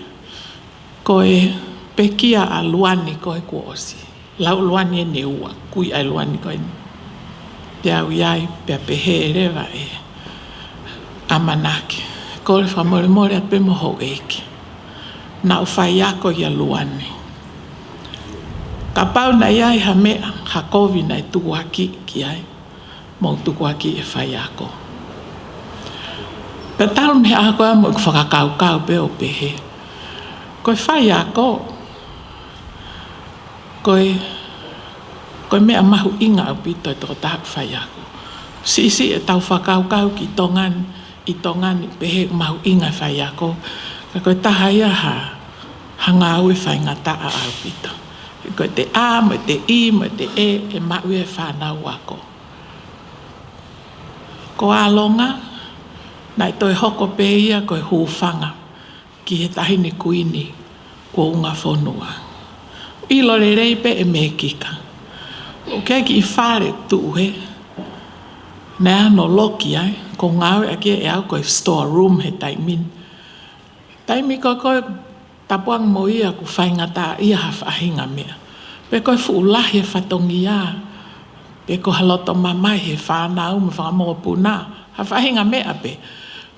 Speaker 5: Koe pekia a luani koe kuosi. Lau luani e neua. Kui ai luani koe ni. Te au iai pe pehe rewa e. A manaki. Kore whamore more at pe moho eke. Na u whai ako ia luani. Ka pau na iai ha mea ha kovi na e tukuhaki ki ai. Mo tukuhaki e whai ako. Pe tau me ako a mo whakakau pe o pehe. Koe whai ako. Koe mea mahu inga au pito e toko taku whai ako. Si e tau whakau ki Tongan. I Tongan i pehe mahu inga whai ako. Ka koe taha ia ha ngāu e whai ngataa au pito. Koe te a, mo te i, mo te e mau e whanau ako. Ko Alonga, nai toi hoko pe ia koe hūwhanga ki he tahini kuini ko unga whonua. Ilo le rei pe e me kika. O kei ki i whare tuhe, ne ano loki ai, ko ngāu e kia e au koe store room he taimin. Taimi koe tapuang mo ia ku whaingata ia ha whahinga mea. Pe koe fuulahi e whatongi ia. Pe ko haloto mamai he whanau me whangamoa puna. Ha whahinga mea pe.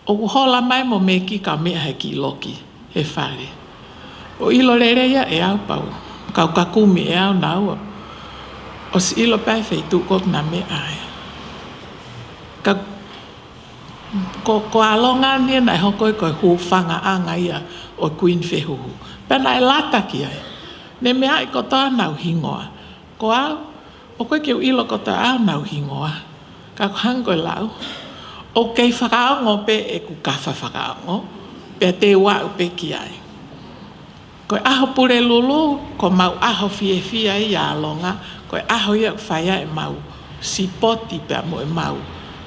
Speaker 5: O ku hola mai mo me ki ka mea he ki loki he whare. O ilo lere ia e au pau. Kau kakumi e au nau. O si ilo pai whaitu kok na mea ai. Ko Alonga nia nai hokoi koe hūwhanga anga ia o Queen Whehuhu. Pena e lata ki ai. Ne mea i kotoa nau hingoa. Ko au, o koe keu ilo kotoa au nau hingoa. Ka kuhangoe lau. O kei whakaongo pe e ku kawha whakaongo. Pe te wau pe ki ai. Koe aho pure lulu, ko mau aho fie i Alonga. Koe aho ia whaia e mau sipoti pe mo e mau.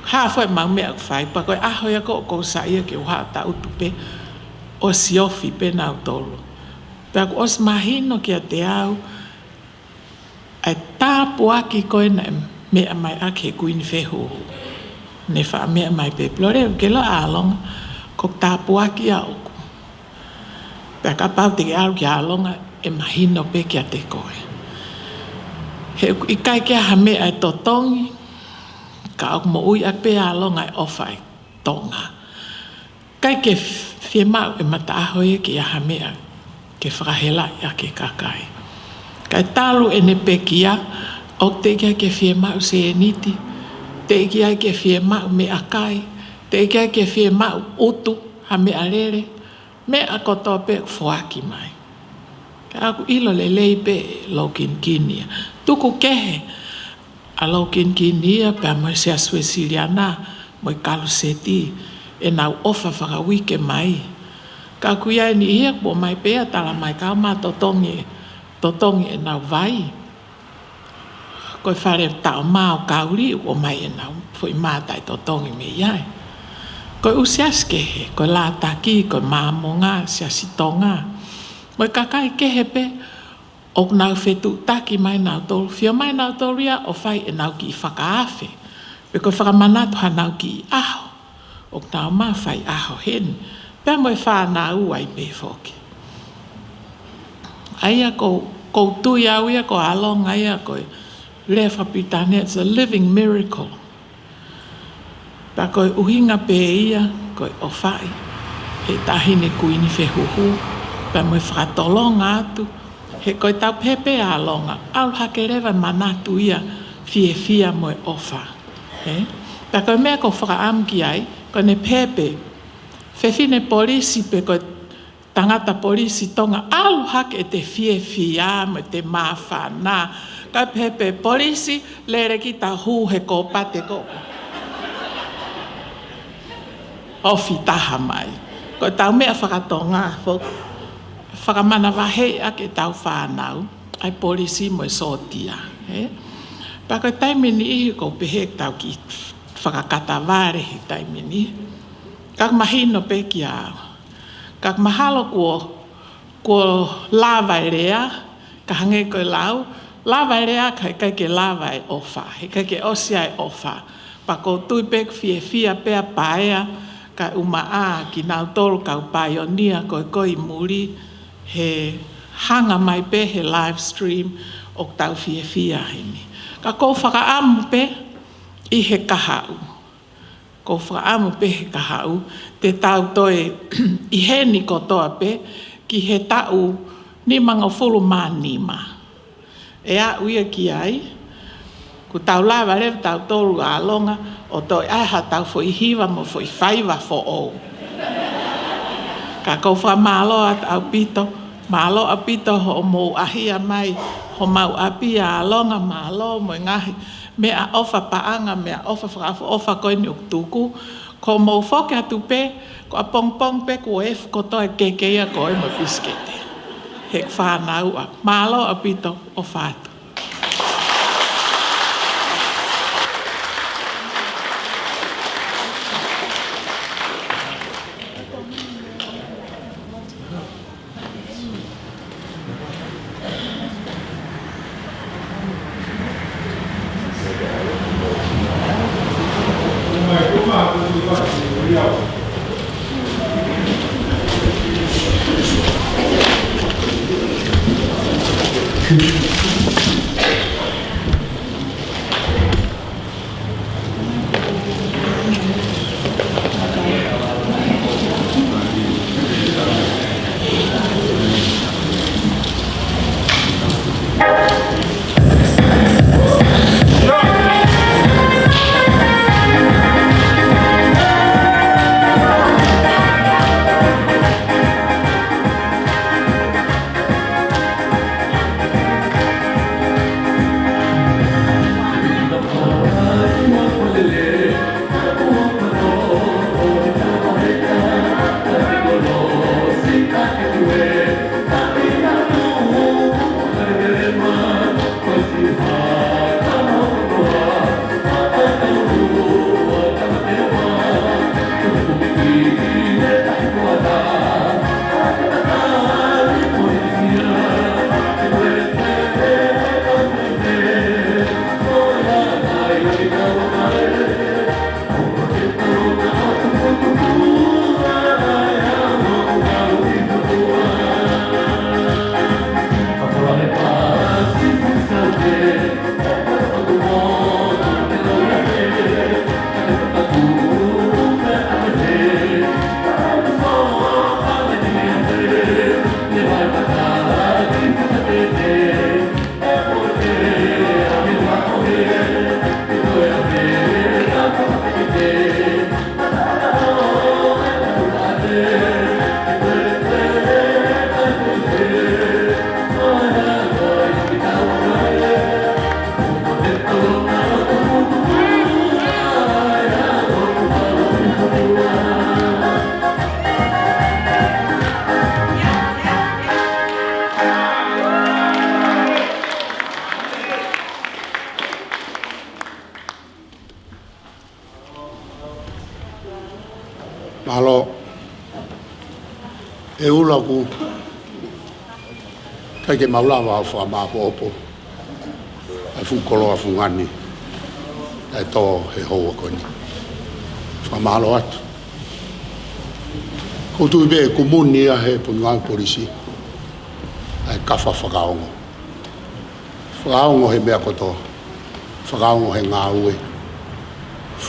Speaker 5: Hawhai mau mea whai, pa koe aho ia ko sa ia ke uha ta utu pe o siofi pe nau tolu. Pe ako os mahino ki a te au, ai tāpu aki koe na mea mai ake Queen Whehuhu. Ne wha mea mai pe Pilolevu ke la Alonga, ko tāpu aki a oku. Pe ka pau te au ki Alonga e mahino pe ki a te koe. He i kai kia ha mea e totongi, ka au mo ui a pe Alonga e ofai Tonga. Kai ke whie mau e mata aho e ki a ha mea ke whakahela ia ke kakai. Kai talu e ne pekia, o te kia ke whie mau se e niti, te kia ke whie mau me akai, te kia ke whie mau utu ha mea rere, me a kotoa pe fuaki mai. Kai aku ilo le lei pe laukin kinia. Tuku kehe, a laukin kinia pe a moi se asue siliana, moi kalu seti, e nau ofa whakawike mai. Ka kuia ni ia po mai pea tala mai ka ma totongi e nau vai. Koe whare tau mao kauri o mai e nau fui mātai totongi me iai. Koe usias kehe, koe la taki, koe māmonga, siasi tonga. Moi kakai kehe pe, o nau whetu taki mai nau tolu. Fio mai nau tolu ia o whai e nau ki i whakaafe. Pe koe whakamanatu ha nau ki i aho. O nau maa whai aho hen. Pea moi whanau ai pe whoki. Aia ko tui au ia ko Alonga ia ko le whapitane, it's a living miracle. Pa koe uhinga pe ia, koe o whai, he tahine kuini whehuhu, pa moe whakatolonga atu, he koe tau pepe Alonga, au hake rewa manatu ia, fia moe ofa. Pa koe mea ko whakaamki ai, koe ne pepe, Fefine polisi pe koe tangata polisi Tonga, au hake te fia me te mawhana, ka pepe polisi lere ki ta hu he ko pate ko. Ofi taha mai. Ko tau mea whakatonga, whakamana wahe ake tau whanau, ai polisi mo e sotia. Pa koe taimini ihi ko pehe tau ki whakakata ware he taimini. Kak mahino pe ki au. Kak mahalo ko lawai rea, ka hange koe lau, lawai rea kai ke lawai ofa, he kai ke osiai ofa. Pa ko tui pek fia pea paea, ka umaa ki nau tolu kau paionia koe muri, he hanga mai pe he live stream o tau fia hini. Ka kou whakaamu pe i he kahau. Ko whaamu pe he kahau, te tau toe i heni kotoa pe, ki he tau ni mangofulu manima. E a uia ki ai, ku tau lawa rewa tau tolu Alonga, o toi aha tau fo i hiwa mo fo i whaiwa fo o. Ka kou wha malo at au pito, malo a pito ho mou ahia mai, ho mau apia Alonga malo mo ngahi, mea ofa paanga, mea ofa whakafo, ofa koe ni uktuku, ko mou whoke atu pe, ko a pong pe ko e ko toi kekeia koe mo biskete. Hek whanau a malo a pito o whatu.
Speaker 2: Malo e ula ku kai ke maula wa fa ma popo ai fu kolo fu ngani ai to he ho ko ni fa malo at ko tu be ko muni a he pun ngal polisi ai kafa whakaongo. Whakaongo he mea kotoa. Whakaongo he ngā ue.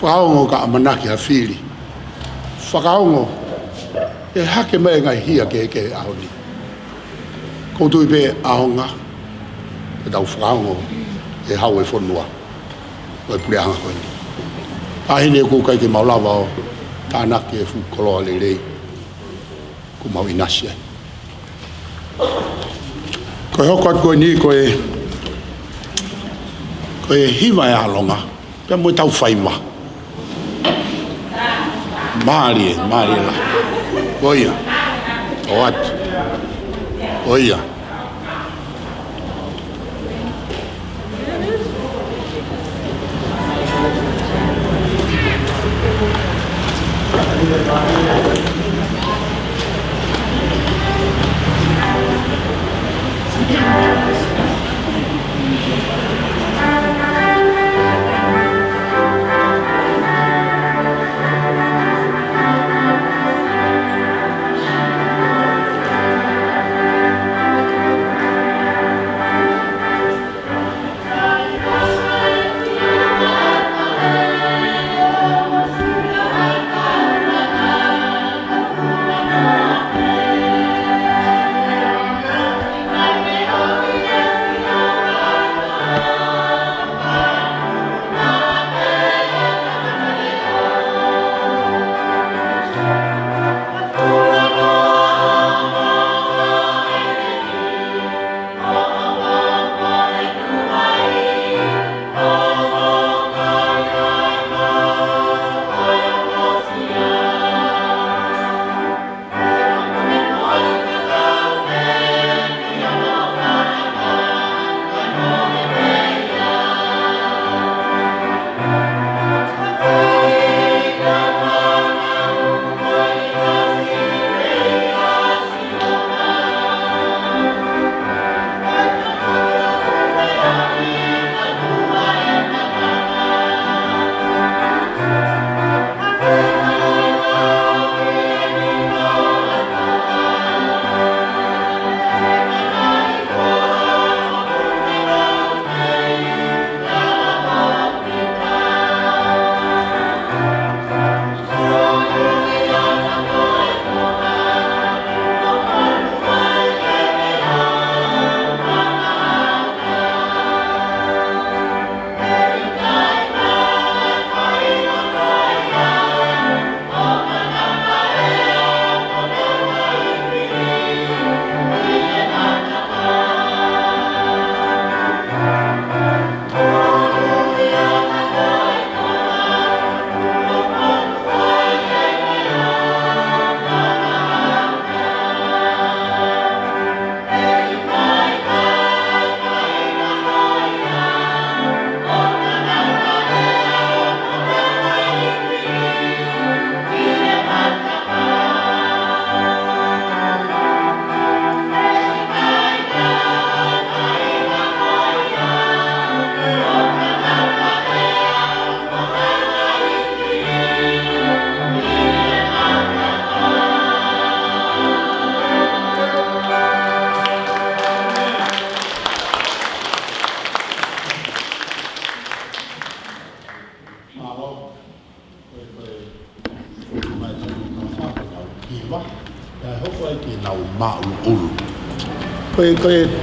Speaker 2: Whakaongo ka amanaki ha whiri. Whakaongo e hake mai ngai hia ke ahoni. Koutu i pe ahonga. E tau whakaongo e hau e whonua. Oi pureanga koe ni. Ahine ku kai ke maulawa o tānaki e whukoloa le rei. Ku mau inasi ai. Koe hoko atu koe ni koe hiwa e Alonga. Pea moi tau whaima. Maari la. Oia. O atu. Oia.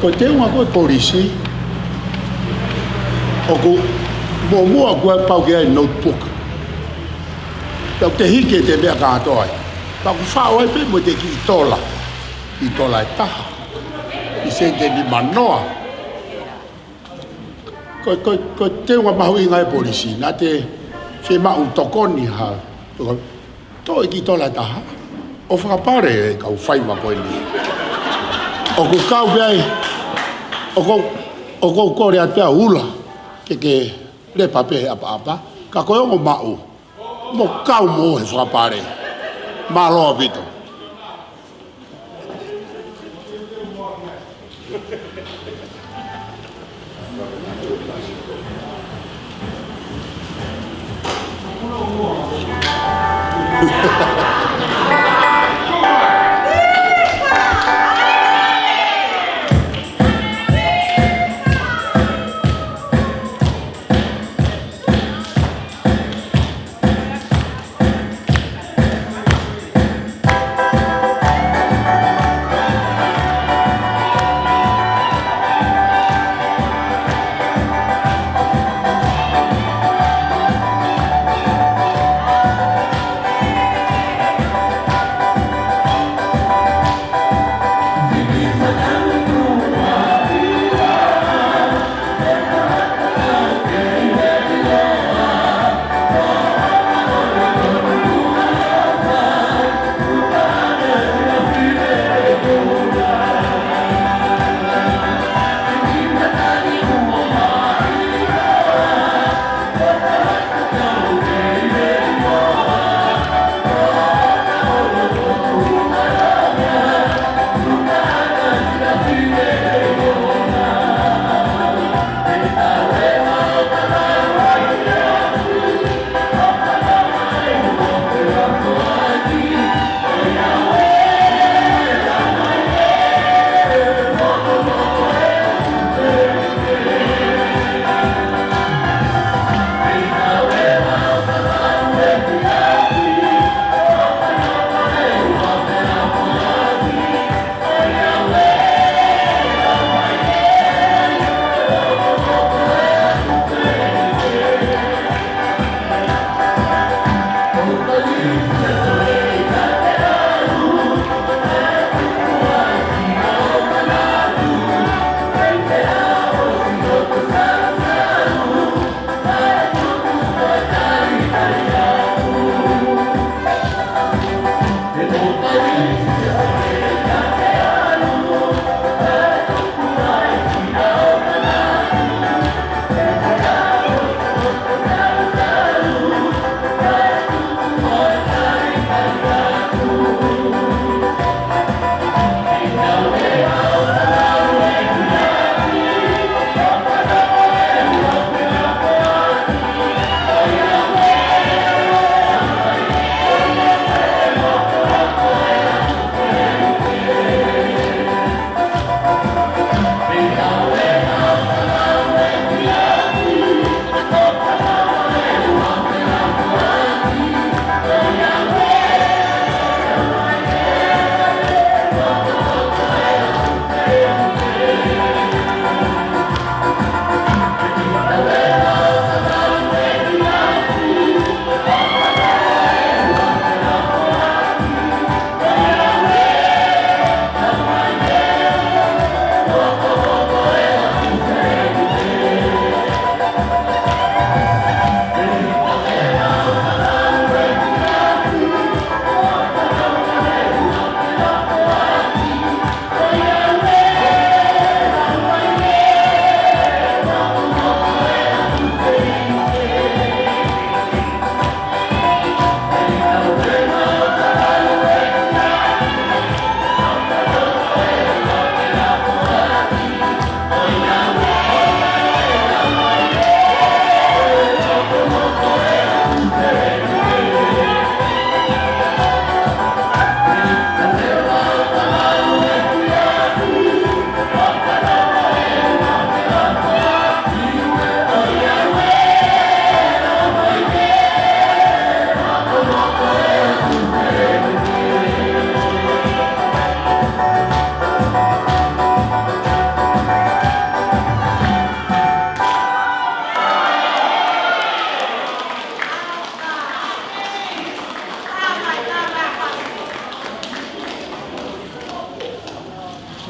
Speaker 2: Ko te unga koe polisi o ku mua koe pau ki ai notebook pau te hike te mea kātoa ai pau ku whao ai pe mo te ki i tola e taha i se te ni manoa ko te unga mahu inga e polisi nā te whe mau tokoni ha to i ki tola e taha o whakapare e kau whaima koe ni o ku kau pēi, o kou kore at pēa ula, ke lepa pēhe apa, ka koe ongo mau, mo kau mo he whakapare, mā loa pito.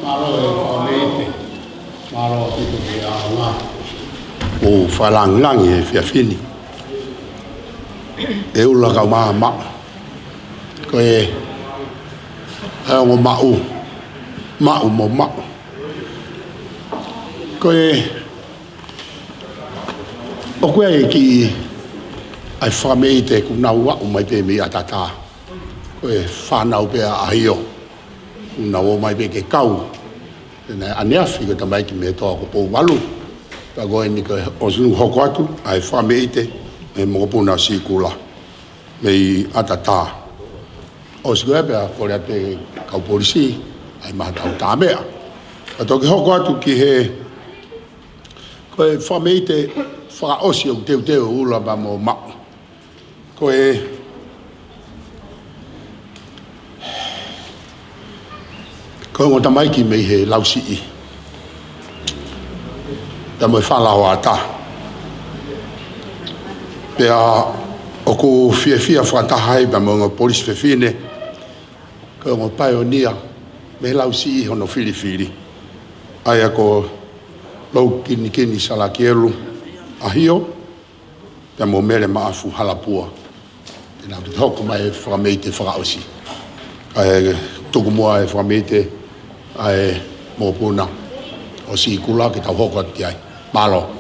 Speaker 2: Malo e whameite. Malo pitu ki Alonga. O whalangangi e Fefine. E ula kau maa maa. Ko e o mau. Mau mo mau. Ko e o koe e ki ai whameite ku nau wau mai pe mi atata. Ko e whanau pe a ahio. Nau mai pe ke kau. Nē aneafi ko tamai ki me toa ko pou walu. Ta goe ni ko osunu hoko atu ai whameite me mokopuna si Koula. Me atata. Osgoe pe a kore ate kau polisi ai mahatau tā mea. A toki hoko atu ki he ko e whameite whakaosi o teu ula ba mo mau. Ko e ko ngō tamai ki mei he lausi i. Ta mo e whalao ata. Pea o ko fia whakatahai ba mo ngō polisi Fefine. Ko ngō paionia me lausi i hono whiriwhiri. Aia ko lau kini salakielu ahio. Ta mo mere maafu halapua. Te nau te hoko mai e whakameite whakaosi. Aia tuku mua e whakameite ai mopuna o si Koula ki tau hoko ati ai. Malo.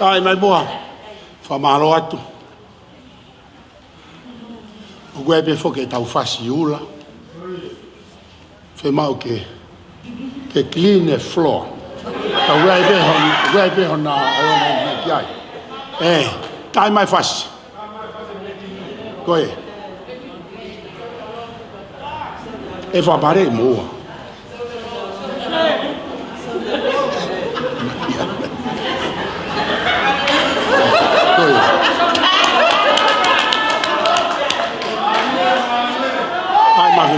Speaker 2: Tai mai moa, whamaro atu. O gue pe foke tau whasi ula. Whemau ke clean the floor. Tau gue pe hona aona me kiai. Tai mai whasi. Koe. E whapare moa.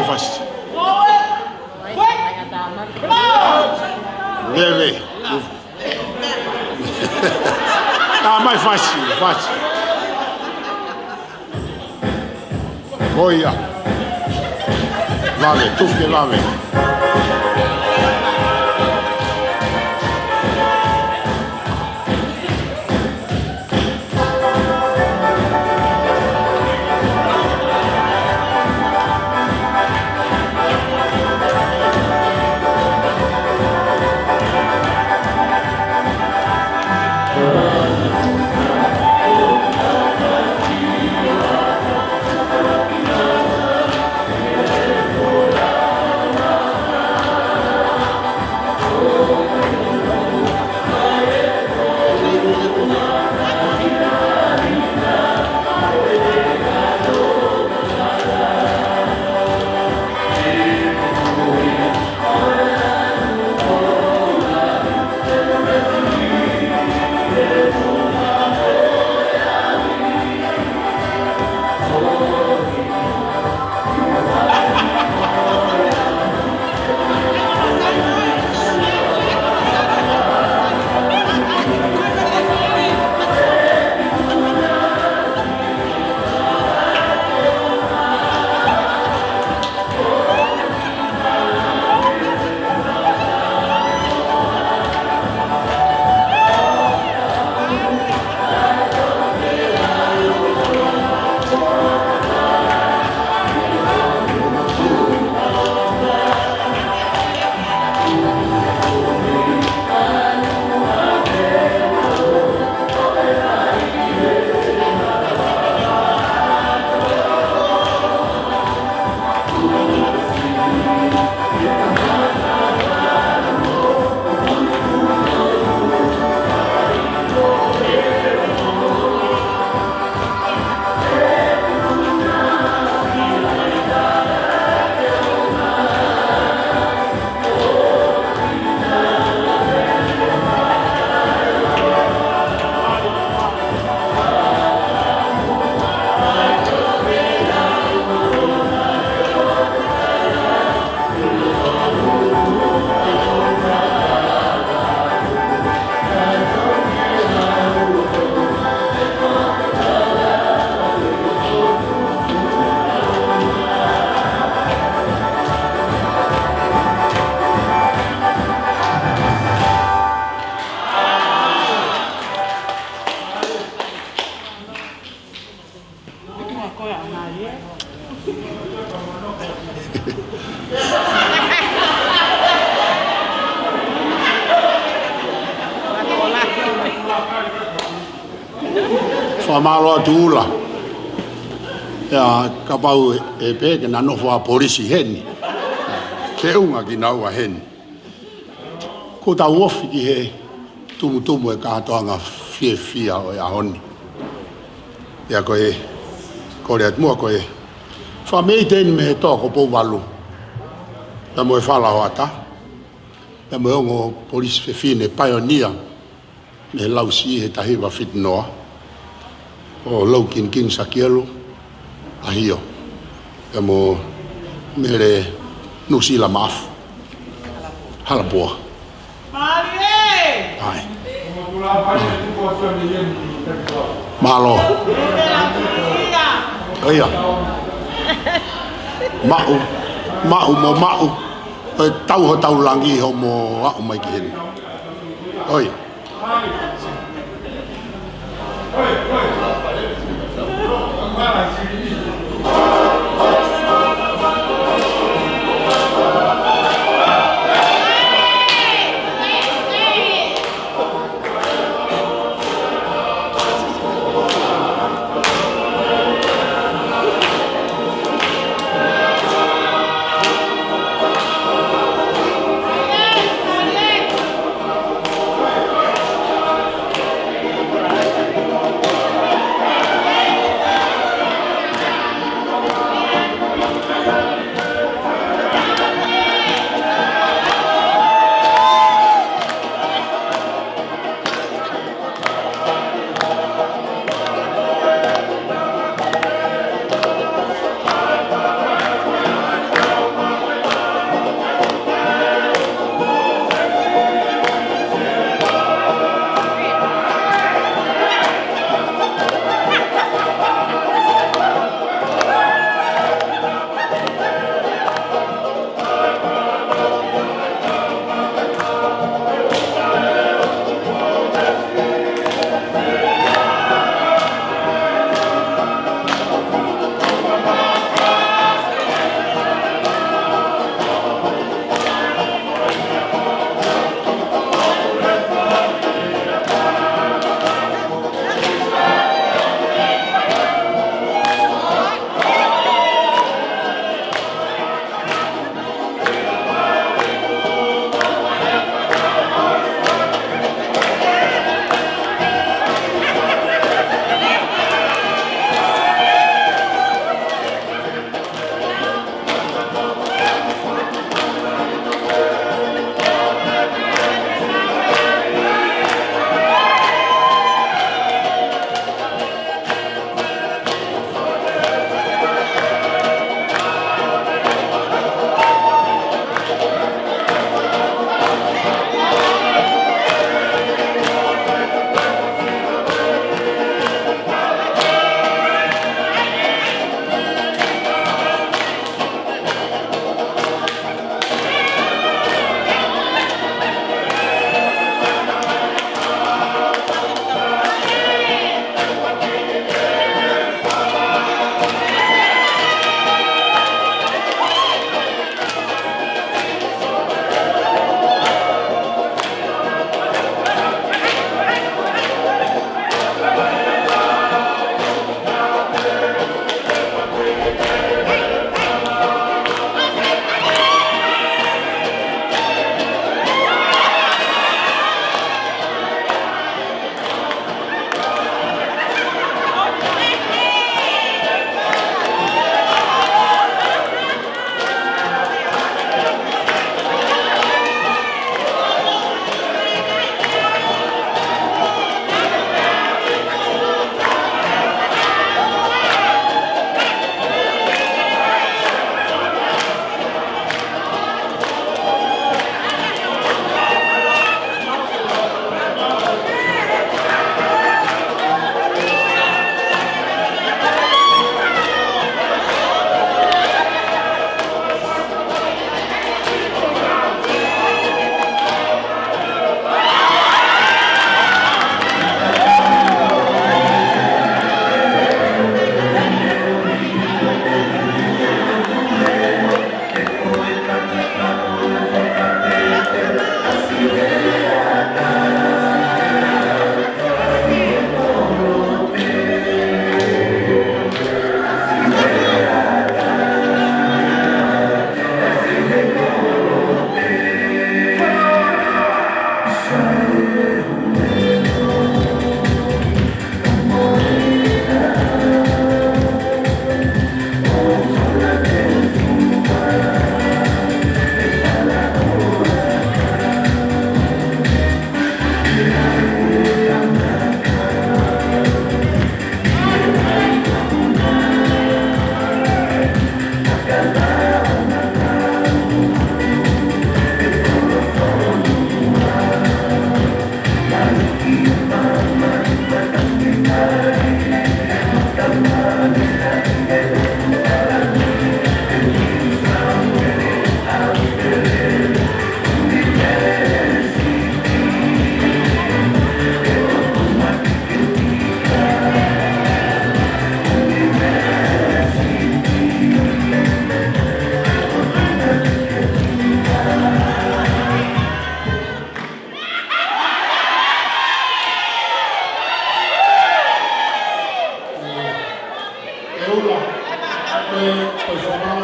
Speaker 2: Fast. Vem. Tá mais fácil. Olha. Vale, tu que vale. Whamaloa tūla. Ia kapau e pēke na nofo a polisi heni. Te unga ki naua heni. Ko ta uofi ki he tumu e Katoanga fia o ia honi. Ia koe, kore at mua koe. Whamei tēni me he tōko pouwalu. Ia moe whalao ata. Ia moe ongo polisi Fefine pioneer. Me lausi he tahiwa fitnoa. O lau kin sakielo ahio. E mo mere nusila maafu. Halapua. Ai. Malo. Oia. Mau. E tau langi ho mo au mai ki heni. Oia.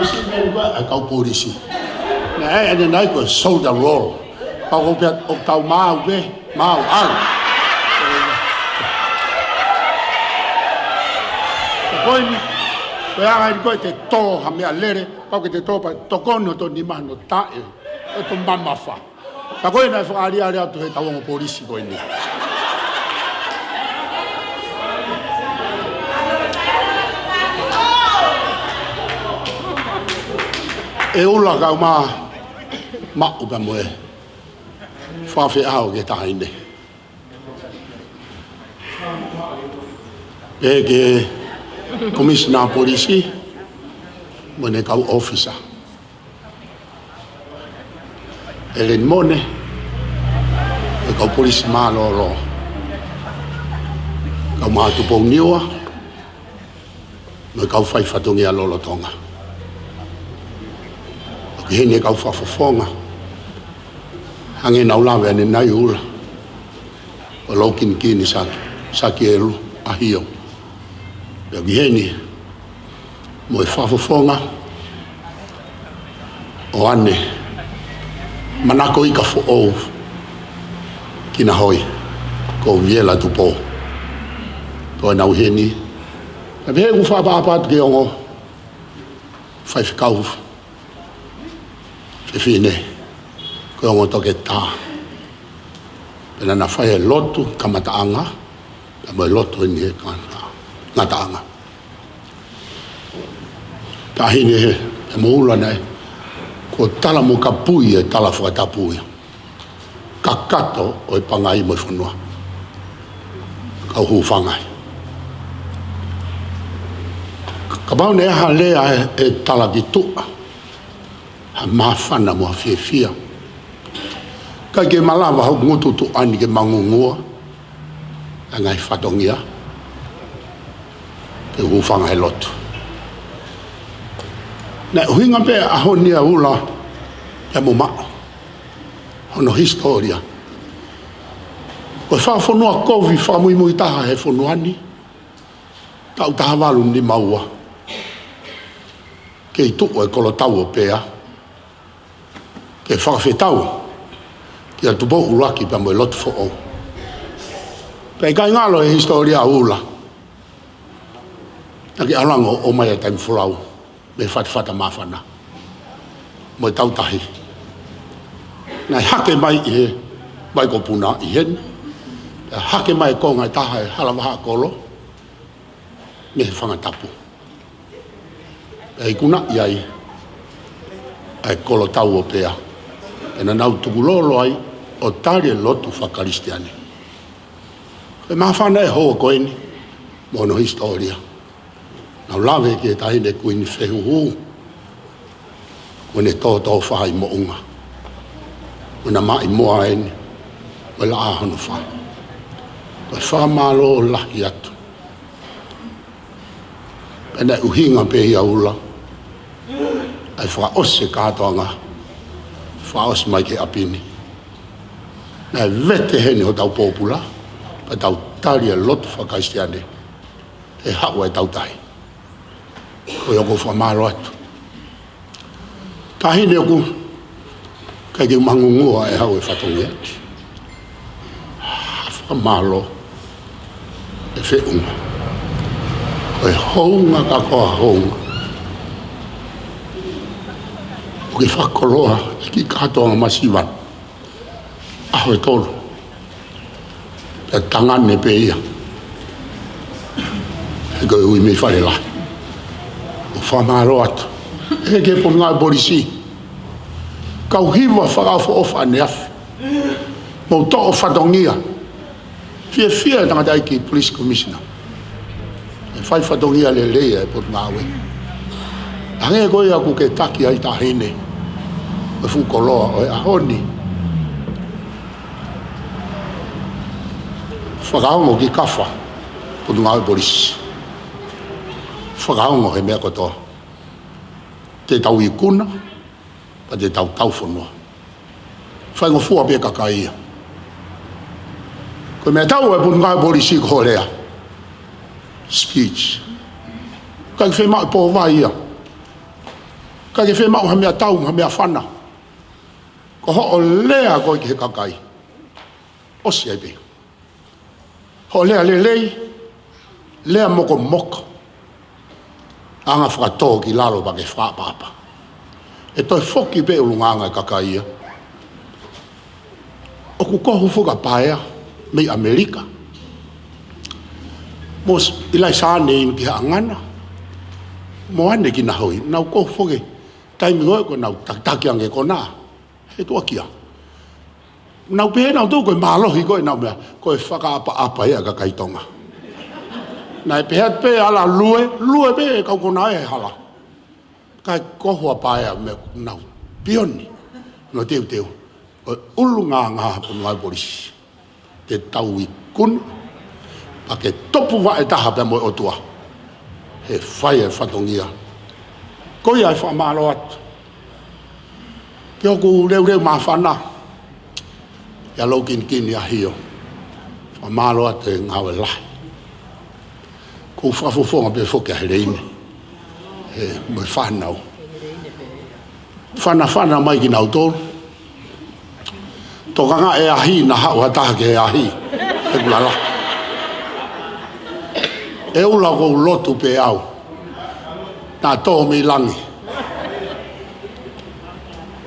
Speaker 2: si me ba a kau polisi. Na ane nai ko shoulder roll. Pa ko pia o tau mau be, mau al. Koi ni, koi anga ni koi te tō ha mea lere, pau ke te tō pa tokono to ni mahano tae, e to mama fa. Pa koi nai whakaari ari atu he tawongo polisi koi ni. E ula kau ma upa moe, whawhi ao ke tahine. E ke Commissioner Polisi, mone kau officer. Elen mone, e kau polisi mālolo. Kau mātupo niwa, me kau whai whatungi a lolo Tonga. O ki hene kau whafafonga, hange nau lawe ane nai ula, o laukin kini saki elu a hio. Pea ki hene, mo e whafafonga, o ane, manako ika fo ou, kina hoi, ko viela tupo. Toi nau heni, e pehe ku whapaapat ke ongo, whai whikau, Fefine, ko ongo toke tā. Pena na whai e lotu kamataanga, e mo e lotu ni e ngataanga. Tahine he, e mo ula nei, ko tala mo ka pui e tala whakatapui. Ka kato o e pangai mo i whanua. Kau hu whangai. Ka maune aha lea e tala ki tua. Ha mawhana mua whiawhia. Kai ke malawa hau ngutu tu ani ke mangungua. A ngai whatongia. Ke hu whangai lotu. Nā huinga pe aho nia ula e mo mao. Hono historia. Ko whawhanua kovi whamuimui taha he whanuani. Tau taha walu ni maua. Ke i tuko e kolo tau o pea. Ke whakawhetau. Ki a tupo uraki pa mo e lotu fo o. Pei kai ngalo e historia ula. Naki alango o mai a taimi fulau. Me whata mawhana. Mo e tautahi. Nai hake mai i he. Mai ko puna i hen. Hake mai ko ngai taha e halawaha kolo. Me he whangatapu. E kuna iai. Ai kolo tau o pea. E na nau tukulolo ai. O tari e lotu whakaristiane. E mawhana e hoa koeni. Mono historia. Nau lawe ke tahine kuini whehuhu. Mone tōtō whai mo unga. Mona mai moa eni. Wela ahanu wha. Koe whamalo o lahi atu. Pena uhinga pe ia ula. Ai wha ose Katoanga. Wha ose mai ke apini. Nai vete hene ho tau popula. Pa tau tari e lotu whakaistiane. E hawa e tau tahi. Ko yoko whamalo atu. Tahine oku, kai ke mangungua e hau e whatongi ati. Whamalo e whiunga. Ko e hounga ka koa hounga. O ki whakoloa e ki Katoanga masiwan. Aho e tolu. E tangane pe ia. E koe ui me whare la. Whamalo atu. E ke po ngā polisi. Kau hiwa whakawha ofa ane afi. Mau to o whatongia. Fia tangata ai ki Police Commissioner. E whai whatongia le leia e po ngā we. Hange koe aku ke taki ai tahine. E whukoloa o e ahoni. Whakaongo ki kawha. Po ngā polisi. Whakaongo he mea kotoa. Te tau i kuna, pa te tau whanua. Whai ngā fua pia kakaia. Koe mea tau e pun ngai polisi ko rea. Speech. Kai whi mai po vai ia. Ka ke whema o ha mea tau, ha mea whana. Ko ho o lea koe ki he kakai. O si ai pe. Ho lea le lei, lea moko moko. Anga whakatō ki lalo pa ke whapapa. E toi whoki pe ulunganga e kakai ia. O ku kohu whuka paea, mei Amerika. Mos ilai sāne inu ki haangana. Mo ane ki nahoi, nau kohu whuke. Taimi goe ko nau takiange ko nā. He tua kia. Nau pehe nau tū koe mālohi koe nau mea. Koe whakaapa ea ka kai Tonga. Nai pehe pe ala lue pe e kau kona e hala. Kai kohua paea me nau pioni. No teu. O ulu ngā hapun ngai polisi. Te tau I kun. Pa ke topu wa e taha pe moe otua. He whai e whatongia. Koi ai whamalo atu. Ke oku reu maa whana. Ia lau kini a hio. Whamalo atu e ngawe lahi. Ko whafofonga pe whoke a hereine. He moe whanau. Whana mai ki nau tōru. Tokanga e ahi na hau hataha ke e ahi. E kulala. E ula kou lotu pe au. Nā tō mi langi.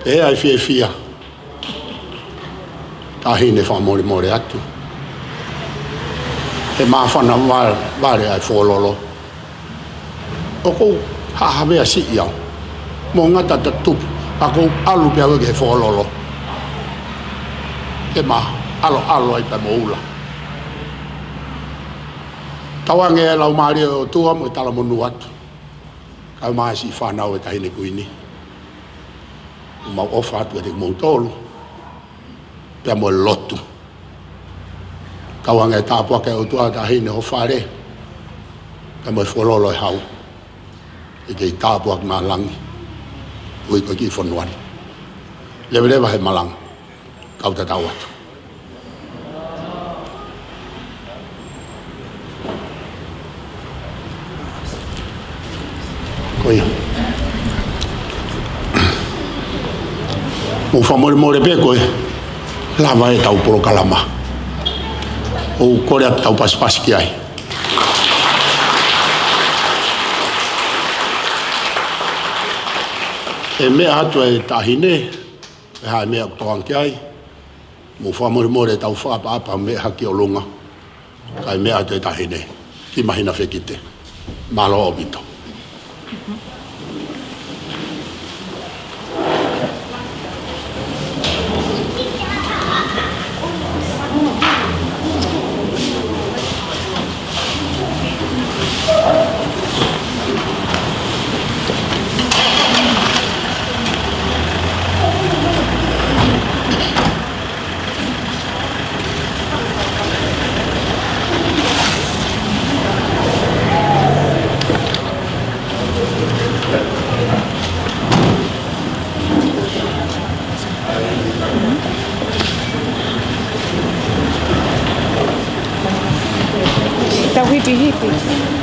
Speaker 2: E ai fia. Tā hine whamore atu. E mā whana ware ai whololo. O kou hahawea si iau. Mō ngata ta tupu. A kou alu pia weke he whololo. E mā alo ai pa moula. Tawange e lau maari o tua mo I tala monu atu. Kau maa si whanau e tahine kuini. Mau ofa atu e te mou tolu. Pea mo lotu. Kawange e tāpua ke o tua tahine o whare. Pea mo e whololo e hau. E kei tāpua ki malangi. Ui koe ki whonuari. Lewa he malang. Kau te tau atu. Koe. Mo whamore pe koe. Lava e tau poro kalama. O kore atu tau pasipasi ki ai. E mea hatu e tahine. E hae mea kutoang ki ai. Mo whamore tau whaapa mea haki o lunga. Kai mea hatu e tahine. Ki mahina whekite. Malo o bito.
Speaker 6: Hippie.